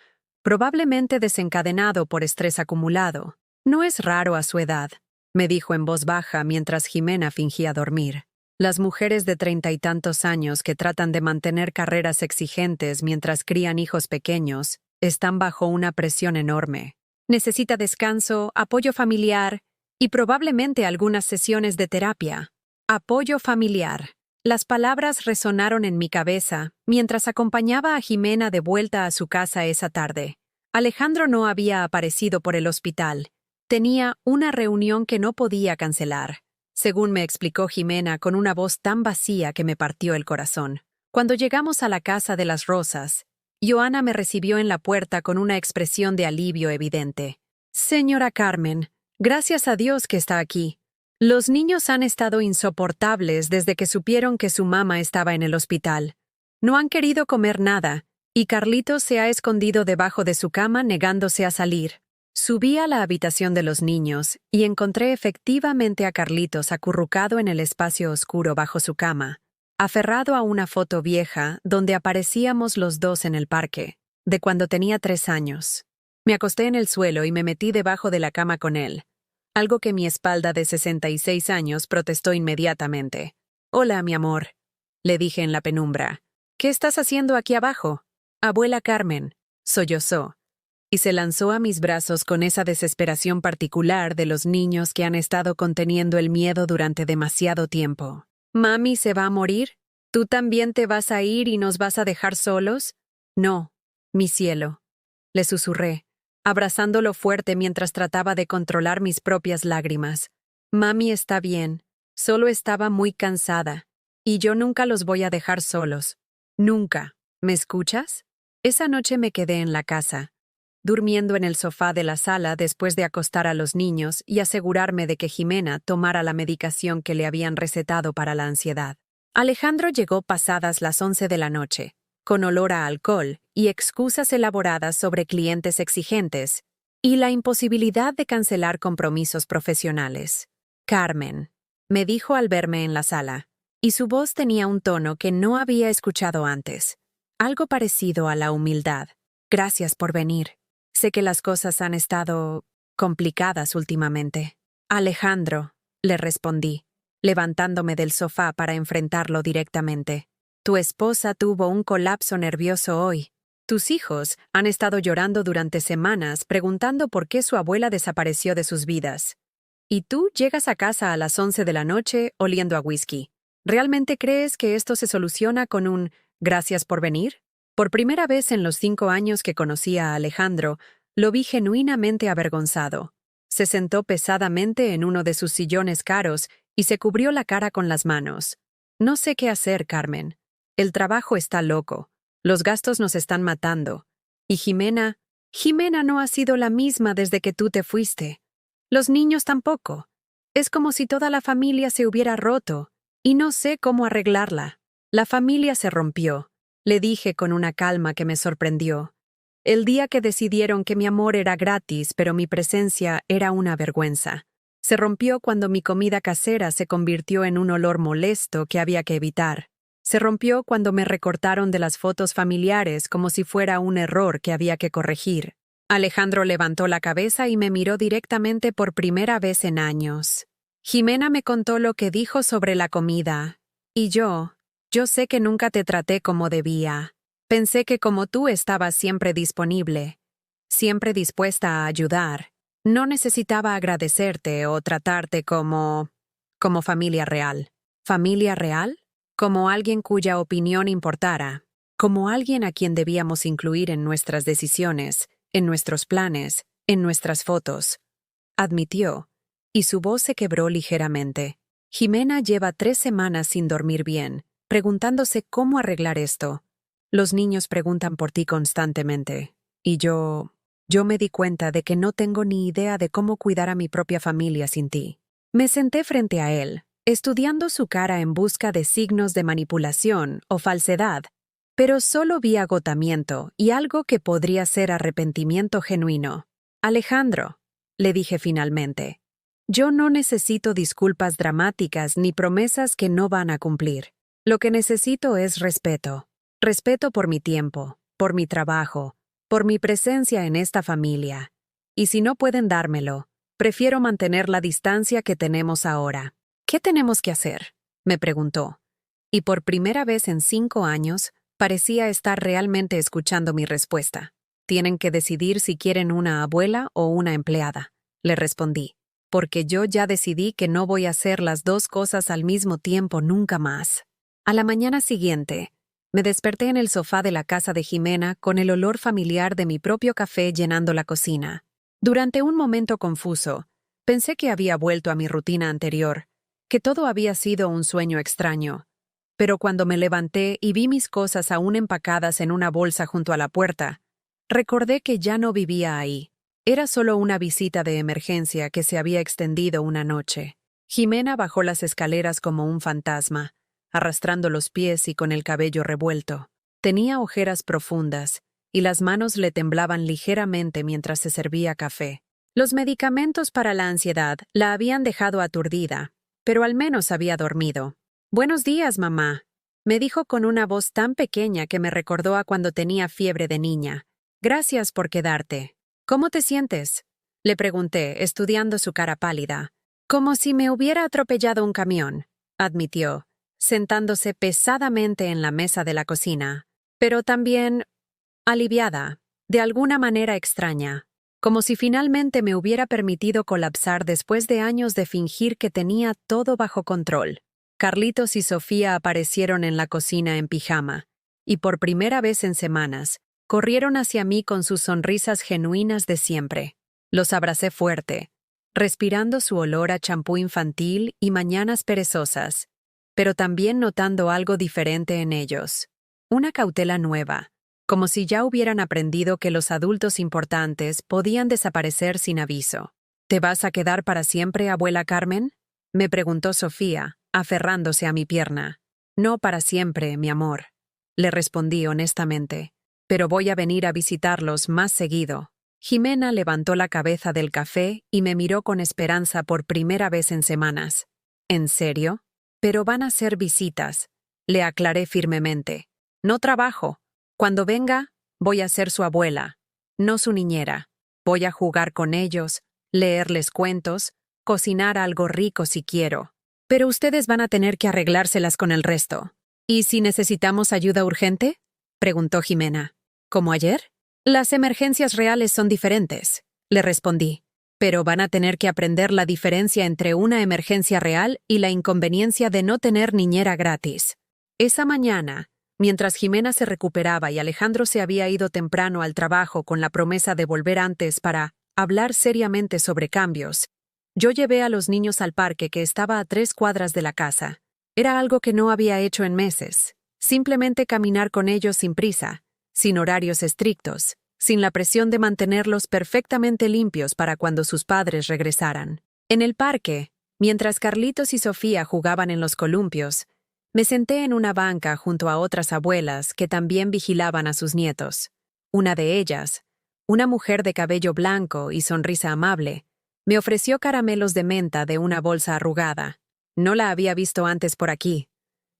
probablemente desencadenado por estrés acumulado. «No es raro a su edad», me dijo en voz baja mientras Jimena fingía dormir. «Las mujeres de 30 y tantos años que tratan de mantener carreras exigentes mientras crían hijos pequeños están bajo una presión enorme. Necesita descanso, apoyo familiar y probablemente algunas sesiones de terapia». Apoyo familiar. Las palabras resonaron en mi cabeza mientras acompañaba a Jimena de vuelta a su casa esa tarde. Alejandro no había aparecido por el hospital. Tenía una reunión que no podía cancelar, según me explicó Jimena con una voz tan vacía que me partió el corazón. Cuando llegamos a la Casa de las Rosas, Joana me recibió en la puerta con una expresión de alivio evidente. «Señora Carmen, gracias a Dios que está aquí. Los niños han estado insoportables desde que supieron que su mamá estaba en el hospital. No han querido comer nada, y Carlitos se ha escondido debajo de su cama negándose a salir». Subí a la habitación de los niños y encontré efectivamente a Carlitos acurrucado en el espacio oscuro bajo su cama, aferrado a una foto vieja donde aparecíamos los dos en el parque, de cuando tenía 3 años. Me acosté en el suelo y me metí debajo de la cama con él, algo que mi espalda de 66 años protestó inmediatamente. «Hola, mi amor», le dije en la penumbra. «¿Qué estás haciendo aquí abajo?» «Abuela Carmen», sollozó, y se lanzó a mis brazos con esa desesperación particular de los niños que han estado conteniendo el miedo durante demasiado tiempo. «¿Mami se va a morir? ¿Tú también te vas a ir y nos vas a dejar solos?» «No, mi cielo», le susurré, abrazándolo fuerte mientras trataba de controlar mis propias lágrimas. «Mami está bien, solo estaba muy cansada, y yo nunca los voy a dejar solos. Nunca. ¿Me escuchas?» Esa noche me quedé en la casa, durmiendo en el sofá de la sala después de acostar a los niños y asegurarme de que Jimena tomara la medicación que le habían recetado para la ansiedad. Alejandro llegó pasadas las 11 de la noche, con olor a alcohol y excusas elaboradas sobre clientes exigentes y la imposibilidad de cancelar compromisos profesionales. «Carmen», me dijo al verme en la sala, y su voz tenía un tono que no había escuchado antes. algo parecido a la humildad. Gracias por venir. Sé que las cosas han estado complicadas últimamente. Alejandro, le respondí, levantándome del sofá para enfrentarlo directamente. Tu esposa tuvo un colapso nervioso hoy. Tus hijos han estado llorando durante semanas preguntando por qué su abuela desapareció de sus vidas. Y tú llegas a casa a las 11 de la noche oliendo a whisky. ¿Realmente crees que esto se soluciona con un gracias por venir? Por primera vez en los 5 años que conocí a Alejandro, lo vi genuinamente avergonzado. Se sentó pesadamente en uno de sus sillones caros y se cubrió la cara con las manos. No sé qué hacer, Carmen. El trabajo está loco. Los gastos nos están matando. Y Jimena no ha sido la misma desde que tú te fuiste. Los niños tampoco. Es como si toda la familia se hubiera roto, y no sé cómo arreglarla. La familia se rompió, le dije con una calma que me sorprendió. El día que decidieron que mi amor era gratis, pero mi presencia era una vergüenza. Se rompió cuando mi comida casera se convirtió en un olor molesto que había que evitar. Se rompió cuando me recortaron de las fotos familiares como si fuera un error que había que corregir. Alejandro levantó la cabeza y me miró directamente por primera vez en años. Jimena me contó lo que dijo sobre la comida. Y yo sé que nunca te traté como debía. Pensé que como tú estabas siempre disponible, siempre dispuesta a ayudar, no necesitaba agradecerte o tratarte como familia real. ¿Familia real? Como alguien cuya opinión importara, como alguien a quien debíamos incluir en nuestras decisiones, en nuestros planes, en nuestras fotos. Admitió, y su voz se quebró ligeramente. Jimena lleva 3 semanas sin dormir bien, preguntándose cómo arreglar esto. Los niños preguntan por ti constantemente, y yo me di cuenta de que no tengo ni idea de cómo cuidar a mi propia familia sin ti. Me senté frente a él, estudiando su cara en busca de signos de manipulación o falsedad, pero solo vi agotamiento y algo que podría ser arrepentimiento genuino. Alejandro, le dije finalmente, yo no necesito disculpas dramáticas ni promesas que no van a cumplir. Lo que necesito es respeto. Respeto por mi tiempo, por mi trabajo, por mi presencia en esta familia. Y si no pueden dármelo, prefiero mantener la distancia que tenemos ahora. ¿Qué tenemos que hacer?, me preguntó. Y por primera vez en 5 años, parecía estar realmente escuchando mi respuesta. Tienen que decidir si quieren una abuela o una empleada, le respondí, porque yo ya decidí que no voy a hacer las 2 cosas al mismo tiempo nunca más. A la mañana siguiente, me desperté en el sofá de la casa de Jimena con el olor familiar de mi propio café llenando la cocina. Durante un momento confuso, pensé que había vuelto a mi rutina anterior, que todo había sido un sueño extraño. Pero cuando me levanté y vi mis cosas aún empacadas en una bolsa junto a la puerta, recordé que ya no vivía ahí. Era solo una visita de emergencia que se había extendido una noche. Jimena bajó las escaleras como un fantasma, arrastrando los pies y con el cabello revuelto. Tenía ojeras profundas, y las manos le temblaban ligeramente mientras se servía café. Los medicamentos para la ansiedad la habían dejado aturdida, pero al menos había dormido. «Buenos días, mamá», me dijo con una voz tan pequeña que me recordó a cuando tenía fiebre de niña. «Gracias por quedarte». «¿Cómo te sientes?», le pregunté, estudiando su cara pálida. «Como si me hubiera atropellado un camión», admitió, sentándose pesadamente en la mesa de la cocina, pero también aliviada, de alguna manera extraña, como si finalmente me hubiera permitido colapsar después de años de fingir que tenía todo bajo control. Carlitos y Sofía aparecieron en la cocina en pijama, y por primera vez en semanas, corrieron hacia mí con sus sonrisas genuinas de siempre. Los abracé fuerte, respirando su olor a champú infantil y mañanas perezosas, pero también notando algo diferente en ellos. Una cautela nueva, como si ya hubieran aprendido que los adultos importantes podían desaparecer sin aviso. «¿Te vas a quedar para siempre, abuela Carmen?», me preguntó Sofía, aferrándose a mi pierna. «No para siempre, mi amor», le respondí honestamente, «pero voy a venir a visitarlos más seguido». Jimena levantó la cabeza del café y me miró con esperanza por primera vez en semanas. «¿En serio? Pero van a ser visitas», le aclaré firmemente. «No trabajo. Cuando venga, voy a ser su abuela, no su niñera. Voy a jugar con ellos, leerles cuentos, cocinar algo rico si quiero. Pero ustedes van a tener que arreglárselas con el resto. ¿Y si necesitamos ayuda urgente?, preguntó Jimena. ¿Como ayer? Las emergencias reales son diferentes, le respondí. Pero van a tener que aprender la diferencia entre una emergencia real y la inconveniencia de no tener niñera gratis. Esa mañana, mientras Jimena se recuperaba y Alejandro se había ido temprano al trabajo con la promesa de volver antes para hablar seriamente sobre cambios, yo llevé a los niños al parque que estaba a 3 cuadras de la casa. Era algo que no había hecho en meses. Simplemente caminar con ellos sin prisa, sin horarios estrictos, sin la presión de mantenerlos perfectamente limpios para cuando sus padres regresaran. En el parque, mientras Carlitos y Sofía jugaban en los columpios, me senté en una banca junto a otras abuelas que también vigilaban a sus nietos. Una de ellas, una mujer de cabello blanco y sonrisa amable, me ofreció caramelos de menta de una bolsa arrugada. No la había visto antes por aquí.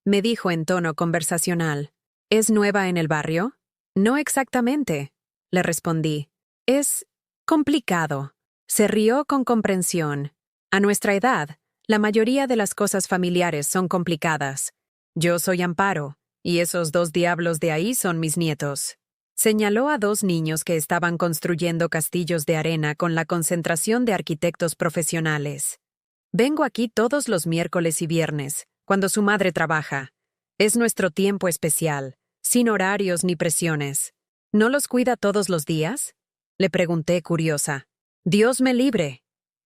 Me dijo en tono conversacional. ¿Es nueva en el barrio? No exactamente, le respondí. Es complicado. Se rió con comprensión. A nuestra edad, la mayoría de las cosas familiares son complicadas. Yo soy Amparo, y esos 2 diablos de ahí son mis nietos. Señaló a 2 niños que estaban construyendo castillos de arena con la concentración de arquitectos profesionales. Vengo aquí todos los miércoles y viernes, cuando su madre trabaja. Es nuestro tiempo especial, sin horarios ni presiones. ¿No los cuida todos los días?, le pregunté curiosa. Dios me libre,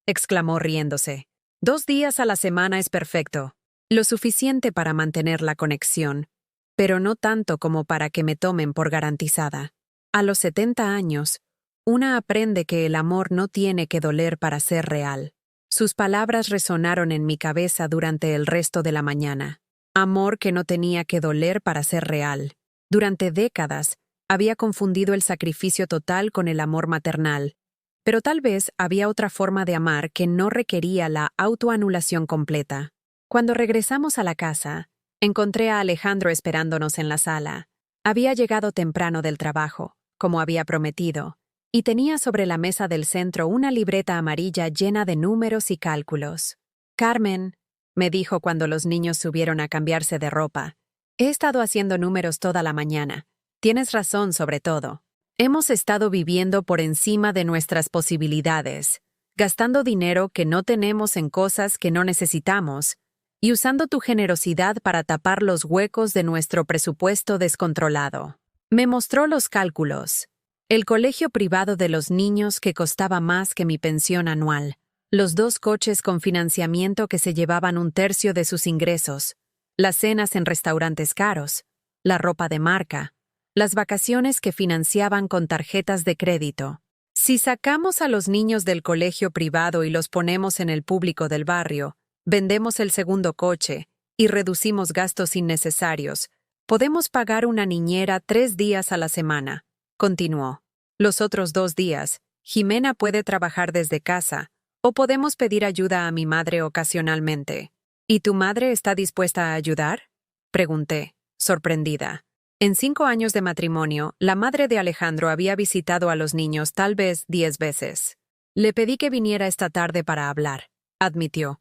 exclamó riéndose. 2 días a la semana es perfecto. Lo suficiente para mantener la conexión, pero no tanto como para que me tomen por garantizada. A los 70 años, una aprende que el amor no tiene que doler para ser real. Sus palabras resonaron en mi cabeza durante el resto de la mañana. Amor que no tenía que doler para ser real. Durante décadas, había confundido el sacrificio total con el amor maternal, pero tal vez había otra forma de amar que no requería la autoanulación completa. Cuando regresamos a la casa, encontré a Alejandro esperándonos en la sala. Había llegado temprano del trabajo, como había prometido, y tenía sobre la mesa del centro una libreta amarilla llena de números y cálculos. Carmen, me dijo cuando los niños subieron a cambiarse de ropa, he estado haciendo números toda la mañana. Tienes razón sobre todo. Hemos estado viviendo por encima de nuestras posibilidades, gastando dinero que no tenemos en cosas que no necesitamos, y usando tu generosidad para tapar los huecos de nuestro presupuesto descontrolado. Me mostró los cálculos. El colegio privado de los niños que costaba más que mi pensión anual, los 2 coches con financiamiento que se llevaban 1/3 de sus ingresos, las cenas en restaurantes caros, la ropa de marca, las vacaciones que financiaban con tarjetas de crédito. Si sacamos a los niños del colegio privado y los ponemos en el público del barrio, vendemos el segundo coche y reducimos gastos innecesarios, podemos pagar una niñera 3 días a la semana, continuó. Los otros 2 días, Jimena puede trabajar desde casa, o podemos pedir ayuda a mi madre ocasionalmente. ¿Y tu madre está dispuesta a ayudar?, pregunté, sorprendida. En 5 años de matrimonio, la madre de Alejandro había visitado a los niños tal vez 10 veces. Le pedí que viniera esta tarde para hablar, admitió.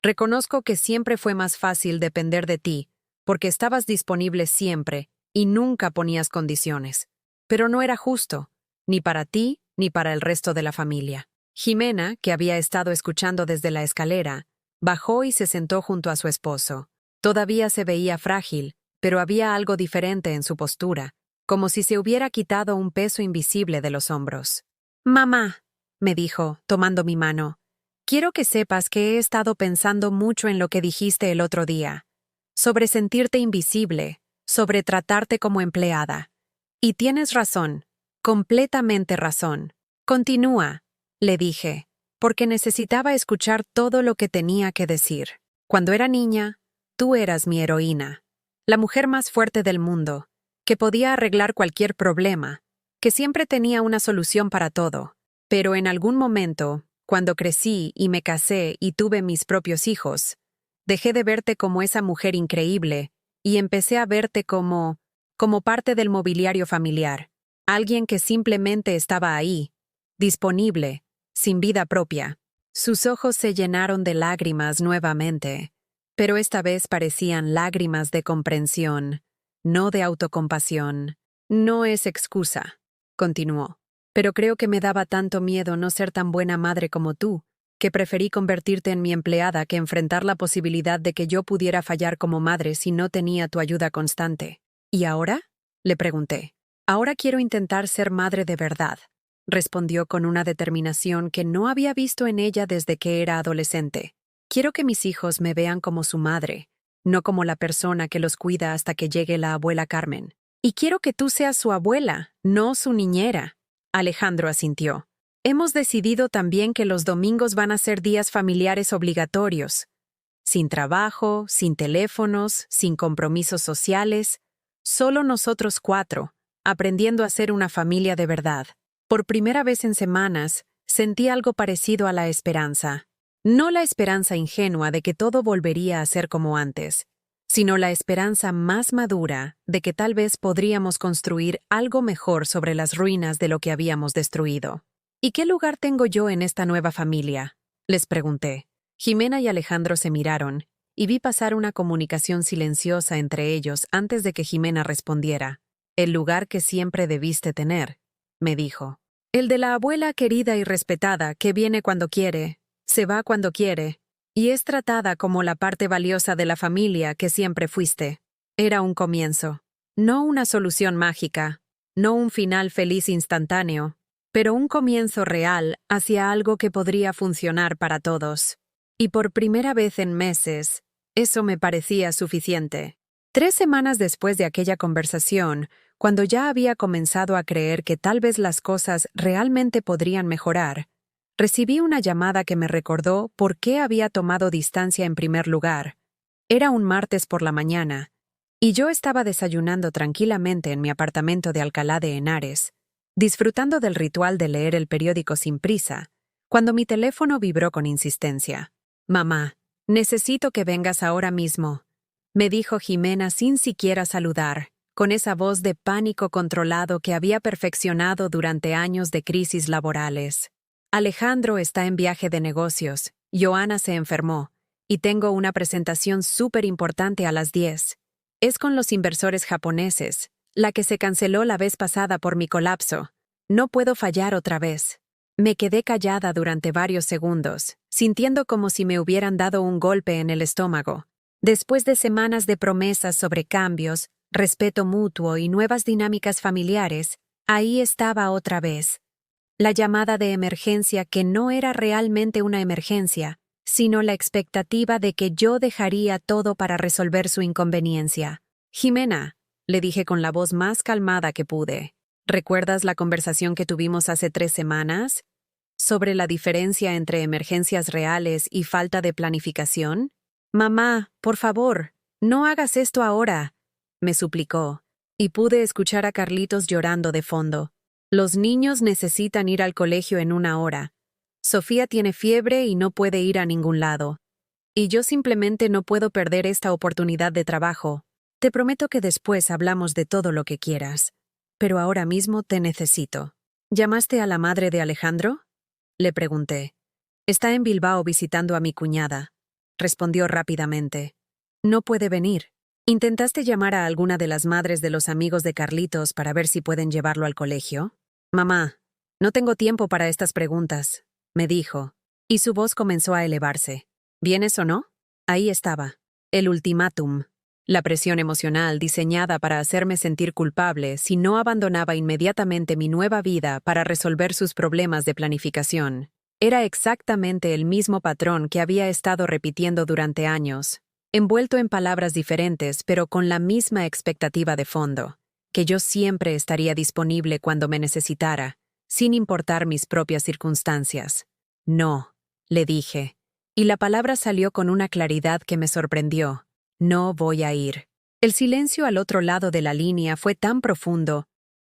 Reconozco que siempre fue más fácil depender de ti, porque estabas disponible siempre y nunca ponías condiciones. Pero no era justo, ni para ti ni para el resto de la familia. Jimena, que había estado escuchando desde la escalera, bajó y se sentó junto a su esposo. Todavía se veía frágil, pero había algo diferente en su postura, como si se hubiera quitado un peso invisible de los hombros. «Mamá», me dijo, tomando mi mano, «quiero que sepas que he estado pensando mucho en lo que dijiste el otro día, sobre sentirte invisible, sobre tratarte como empleada. Y tienes razón, completamente razón. Continúa», le dije, porque necesitaba escuchar todo lo que tenía que decir. Cuando era niña, tú eras mi heroína, la mujer más fuerte del mundo, que podía arreglar cualquier problema, que siempre tenía una solución para todo. Pero en algún momento, cuando crecí y me casé y tuve mis propios hijos, dejé de verte como esa mujer increíble y empecé a verte como como parte del mobiliario familiar, alguien que simplemente estaba ahí, disponible, sin vida propia. Sus ojos se llenaron de lágrimas nuevamente, pero esta vez parecían lágrimas de comprensión, no de autocompasión. No es excusa, continuó, pero creo que me daba tanto miedo no ser tan buena madre como tú, que preferí convertirte en mi empleada que enfrentar la posibilidad de que yo pudiera fallar como madre si no tenía tu ayuda constante. ¿Y ahora?, le pregunté. Ahora quiero intentar ser madre de verdad, respondió con una determinación que no había visto en ella desde que era adolescente. Quiero que mis hijos me vean como su madre, no como la persona que los cuida hasta que llegue la abuela Carmen. Y quiero que tú seas su abuela, no su niñera. Alejandro asintió. Hemos decidido también que los domingos van a ser días familiares obligatorios. Sin trabajo, sin teléfonos, sin compromisos sociales. Solo nosotros 4, aprendiendo a ser una familia de verdad. Por primera vez en semanas, sentí algo parecido a la esperanza. No la esperanza ingenua de que todo volvería a ser como antes, sino la esperanza más madura de que tal vez podríamos construir algo mejor sobre las ruinas de lo que habíamos destruido. ¿Y qué lugar tengo yo en esta nueva familia?, les pregunté. Jimena y Alejandro se miraron, y vi pasar una comunicación silenciosa entre ellos antes de que Jimena respondiera. El lugar que siempre debiste tener, me dijo. El de la abuela querida y respetada que viene cuando quiere, se va cuando quiere, y es tratada como la parte valiosa de la familia que siempre fuiste. Era un comienzo, no una solución mágica, no un final feliz instantáneo, pero un comienzo real hacia algo que podría funcionar para todos. Y por primera vez en meses, eso me parecía suficiente. 3 semanas después de aquella conversación, cuando ya había comenzado a creer que tal vez las cosas realmente podrían mejorar, recibí una llamada que me recordó por qué había tomado distancia en primer lugar. Era un martes por la mañana, y yo estaba desayunando tranquilamente en mi apartamento de Alcalá de Henares, disfrutando del ritual de leer el periódico sin prisa, cuando mi teléfono vibró con insistencia. «Mamá, necesito que vengas ahora mismo», me dijo Jimena sin siquiera saludar, con esa voz de pánico controlado que había perfeccionado durante años de crisis laborales. Alejandro está en viaje de negocios, Joana se enfermó, y tengo una presentación súper importante a las 10. Es con los inversores japoneses, la que se canceló la vez pasada por mi colapso. No puedo fallar otra vez. Me quedé callada durante varios segundos, sintiendo como si me hubieran dado un golpe en el estómago. Después de semanas de promesas sobre cambios, respeto mutuo y nuevas dinámicas familiares, ahí estaba otra vez. La llamada de emergencia que no era realmente una emergencia, sino la expectativa de que yo dejaría todo para resolver su inconveniencia. «Jimena», le dije con la voz más calmada que pude, ¿recuerdas la conversación que tuvimos hace 3 semanas? ¿Sobre la diferencia entre emergencias reales y falta de planificación? «Mamá, por favor, no hagas esto ahora», me suplicó, y pude escuchar a Carlitos llorando de fondo. Los niños necesitan ir al colegio en 1 hora. Sofía tiene fiebre y no puede ir a ningún lado. Y yo simplemente no puedo perder esta oportunidad de trabajo. Te prometo que después hablamos de todo lo que quieras. Pero ahora mismo te necesito. ¿Llamaste a la madre de Alejandro?, le pregunté. Está en Bilbao visitando a mi cuñada, respondió rápidamente. No puede venir. ¿Intentaste llamar a alguna de las madres de los amigos de Carlitos para ver si pueden llevarlo al colegio? Mamá, no tengo tiempo para estas preguntas, me dijo, y su voz comenzó a elevarse. ¿Vienes o no? Ahí estaba. El ultimátum. La presión emocional diseñada para hacerme sentir culpable si no abandonaba inmediatamente mi nueva vida para resolver sus problemas de planificación. Era exactamente el mismo patrón que había estado repitiendo durante años, envuelto en palabras diferentes pero con la misma expectativa de fondo, que yo siempre estaría disponible cuando me necesitara, sin importar mis propias circunstancias. No, le dije, y la palabra salió con una claridad que me sorprendió. No voy a ir. El silencio al otro lado de la línea fue tan profundo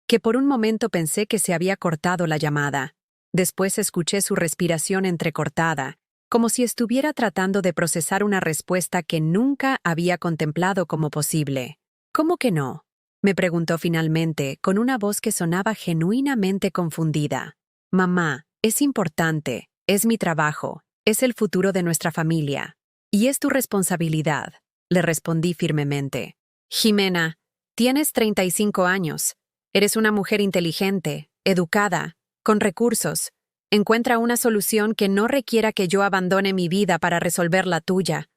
que por un momento pensé que se había cortado la llamada. Después escuché su respiración entrecortada, como si estuviera tratando de procesar una respuesta que nunca había contemplado como posible. ¿Cómo que no? Me preguntó finalmente, con una voz que sonaba genuinamente confundida. Mamá, es importante, es mi trabajo, es el futuro de nuestra familia. Y es tu responsabilidad, le respondí firmemente. Jimena, tienes 35 años. Eres una mujer inteligente, educada, con recursos. Encuentra una solución que no requiera que yo abandone mi vida para resolver la tuya.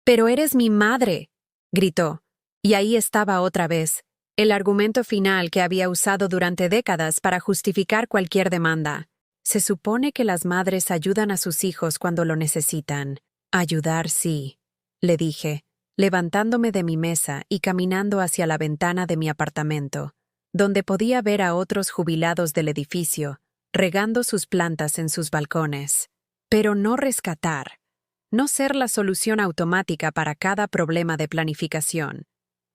Pero eres mi madre, gritó. Y ahí estaba otra vez, el argumento final que había usado durante décadas para justificar cualquier demanda. Se supone que las madres ayudan a sus hijos cuando lo necesitan. Ayudar sí, le dije, levantándome de mi mesa y caminando hacia la ventana de mi apartamento, donde podía ver a otros jubilados del edificio, regando sus plantas en sus balcones. Pero no rescatar. No ser la solución automática para cada problema de planificación.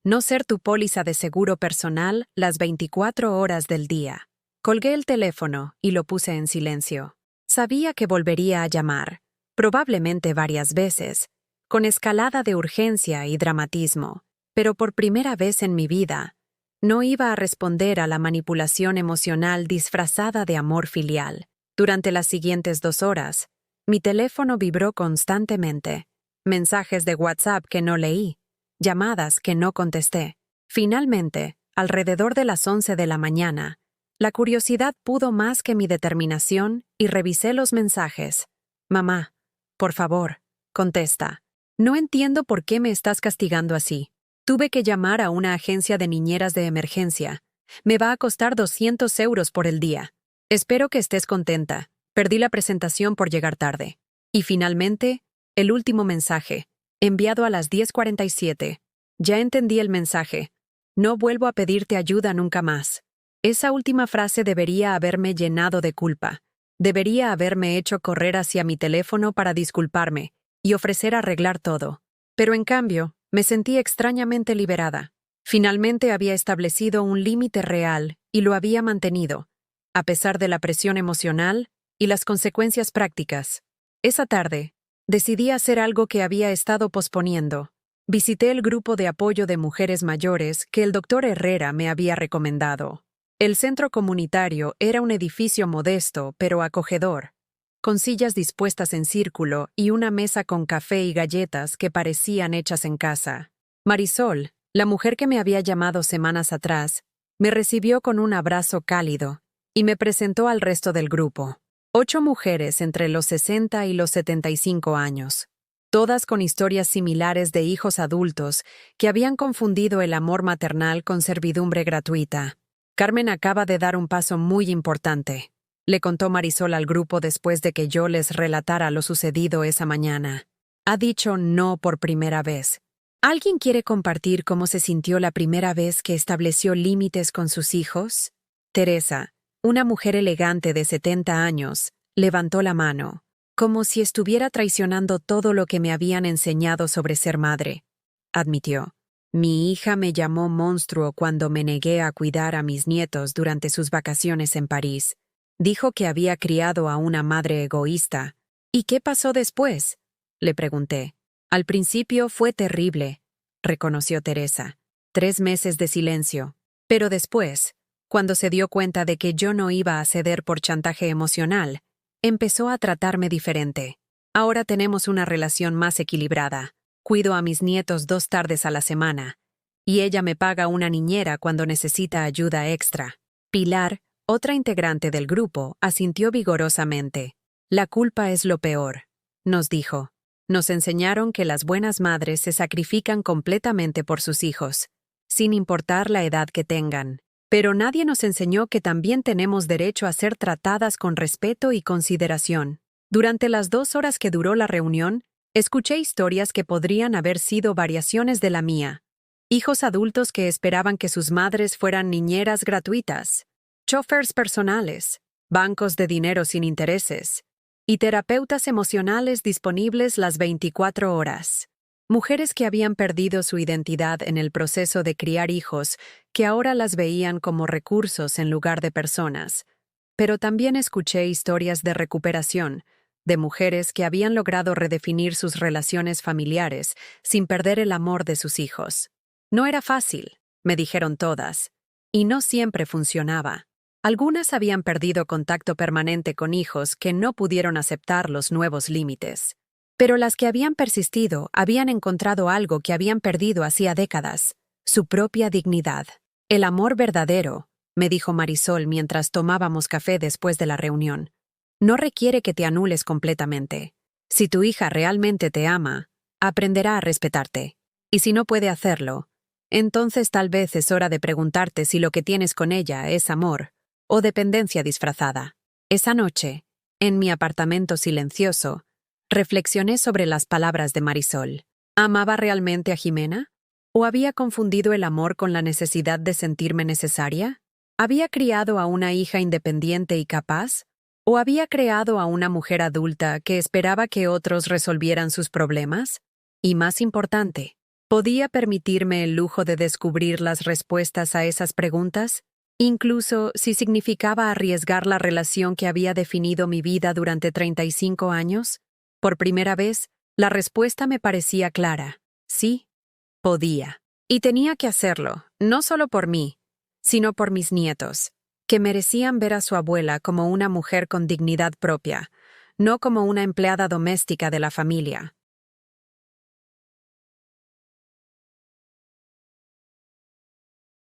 No ser tu póliza de seguro personal las 24 horas del día. Colgué el teléfono y lo puse en silencio. Sabía que volvería a llamar, probablemente varias veces, con escalada de urgencia y dramatismo, pero por primera vez en mi vida, no iba a responder a la manipulación emocional disfrazada de amor filial. Durante las siguientes 2 horas, mi teléfono vibró constantemente. Mensajes de WhatsApp que no leí, llamadas que no contesté. Finalmente, alrededor de las 11 de la mañana, la curiosidad pudo más que mi determinación y revisé los mensajes. Mamá, por favor, contesta. No entiendo por qué me estás castigando así. Tuve que llamar a una agencia de niñeras de emergencia. Me va a costar 200 euros por el día. Espero que estés contenta. Perdí la presentación por llegar tarde. Y finalmente, el último mensaje, enviado a las 10:47. Ya entendí el mensaje. No vuelvo a pedirte ayuda nunca más. Esa última frase debería haberme llenado de culpa. Debería haberme hecho correr hacia mi teléfono para disculparme y ofrecer arreglar todo. Pero en cambio, me sentí extrañamente liberada. Finalmente había establecido un límite real y lo había mantenido, a pesar de la presión emocional y las consecuencias prácticas. Esa tarde, decidí hacer algo que había estado posponiendo. Visité el grupo de apoyo de mujeres mayores que el doctor Herrera me había recomendado. El centro comunitario era un edificio modesto pero acogedor, con sillas dispuestas en círculo y una mesa con café y galletas que parecían hechas en casa. Marisol, la mujer que me había llamado semanas atrás, me recibió con un abrazo cálido y me presentó al resto del grupo. 8 mujeres entre los 60 y los 75 años, todas con historias similares de hijos adultos que habían confundido el amor maternal con servidumbre gratuita. Carmen acaba de dar un paso muy importante, le contó Marisol al grupo después de que yo les relatara lo sucedido esa mañana. Ha dicho no por primera vez. ¿Alguien quiere compartir cómo se sintió la primera vez que estableció límites con sus hijos? Teresa, una mujer elegante de 70 años, levantó la mano, como si estuviera traicionando todo lo que me habían enseñado sobre ser madre. Admitió. Mi hija me llamó monstruo cuando me negué a cuidar a mis nietos durante sus vacaciones en París. Dijo que había criado a una madre egoísta. ¿Y qué pasó después?, le pregunté. Al principio fue terrible, reconoció Teresa. 3 meses de silencio. Pero después, cuando se dio cuenta de que yo no iba a ceder por chantaje emocional, empezó a tratarme diferente. Ahora tenemos una relación más equilibrada. Cuido a mis nietos 2 tardes a la semana, y ella me paga una niñera cuando necesita ayuda extra. Pilar, otra integrante del grupo, asintió vigorosamente. La culpa es lo peor, nos dijo. Nos enseñaron que las buenas madres se sacrifican completamente por sus hijos, sin importar la edad que tengan. Pero nadie nos enseñó que también tenemos derecho a ser tratadas con respeto y consideración. Durante las 2 horas que duró la reunión, escuché historias que podrían haber sido variaciones de la mía. Hijos adultos que esperaban que sus madres fueran niñeras gratuitas, chófers personales, bancos de dinero sin intereses, y terapeutas emocionales disponibles las 24 horas. Mujeres que habían perdido su identidad en el proceso de criar hijos, que ahora las veían como recursos en lugar de personas. Pero también escuché historias de recuperación, de mujeres que habían logrado redefinir sus relaciones familiares sin perder el amor de sus hijos. No era fácil. me dijeron todas. Y no siempre funcionaba. Algunas habían perdido contacto permanente con hijos que no pudieron aceptar los nuevos límites. Pero las que habían persistido habían encontrado algo que habían perdido hacía décadas: su propia dignidad. El amor verdadero, me dijo Marisol mientras tomábamos café después de la reunión, no requiere que te anules completamente. Si tu hija realmente te ama, aprenderá a respetarte. Y si no puede hacerlo, entonces tal vez es hora de preguntarte si lo que tienes con ella es amor o dependencia disfrazada. Esa noche, en mi apartamento silencioso, reflexioné sobre las palabras de Marisol. ¿Amaba realmente a Jimena? ¿O había confundido el amor con la necesidad de sentirme necesaria? ¿Había criado a una hija independiente y capaz? ¿O había creado a una mujer adulta que esperaba que otros resolvieran sus problemas? Y más importante, ¿podía permitirme el lujo de descubrir las respuestas a esas preguntas? Incluso si significaba arriesgar la relación que había definido mi vida durante 35 años. Por primera vez, la respuesta me parecía clara. Sí, podía. Y tenía que hacerlo, no solo por mí, sino por mis nietos, que merecían ver a su abuela como una mujer con dignidad propia, no como una empleada doméstica de la familia.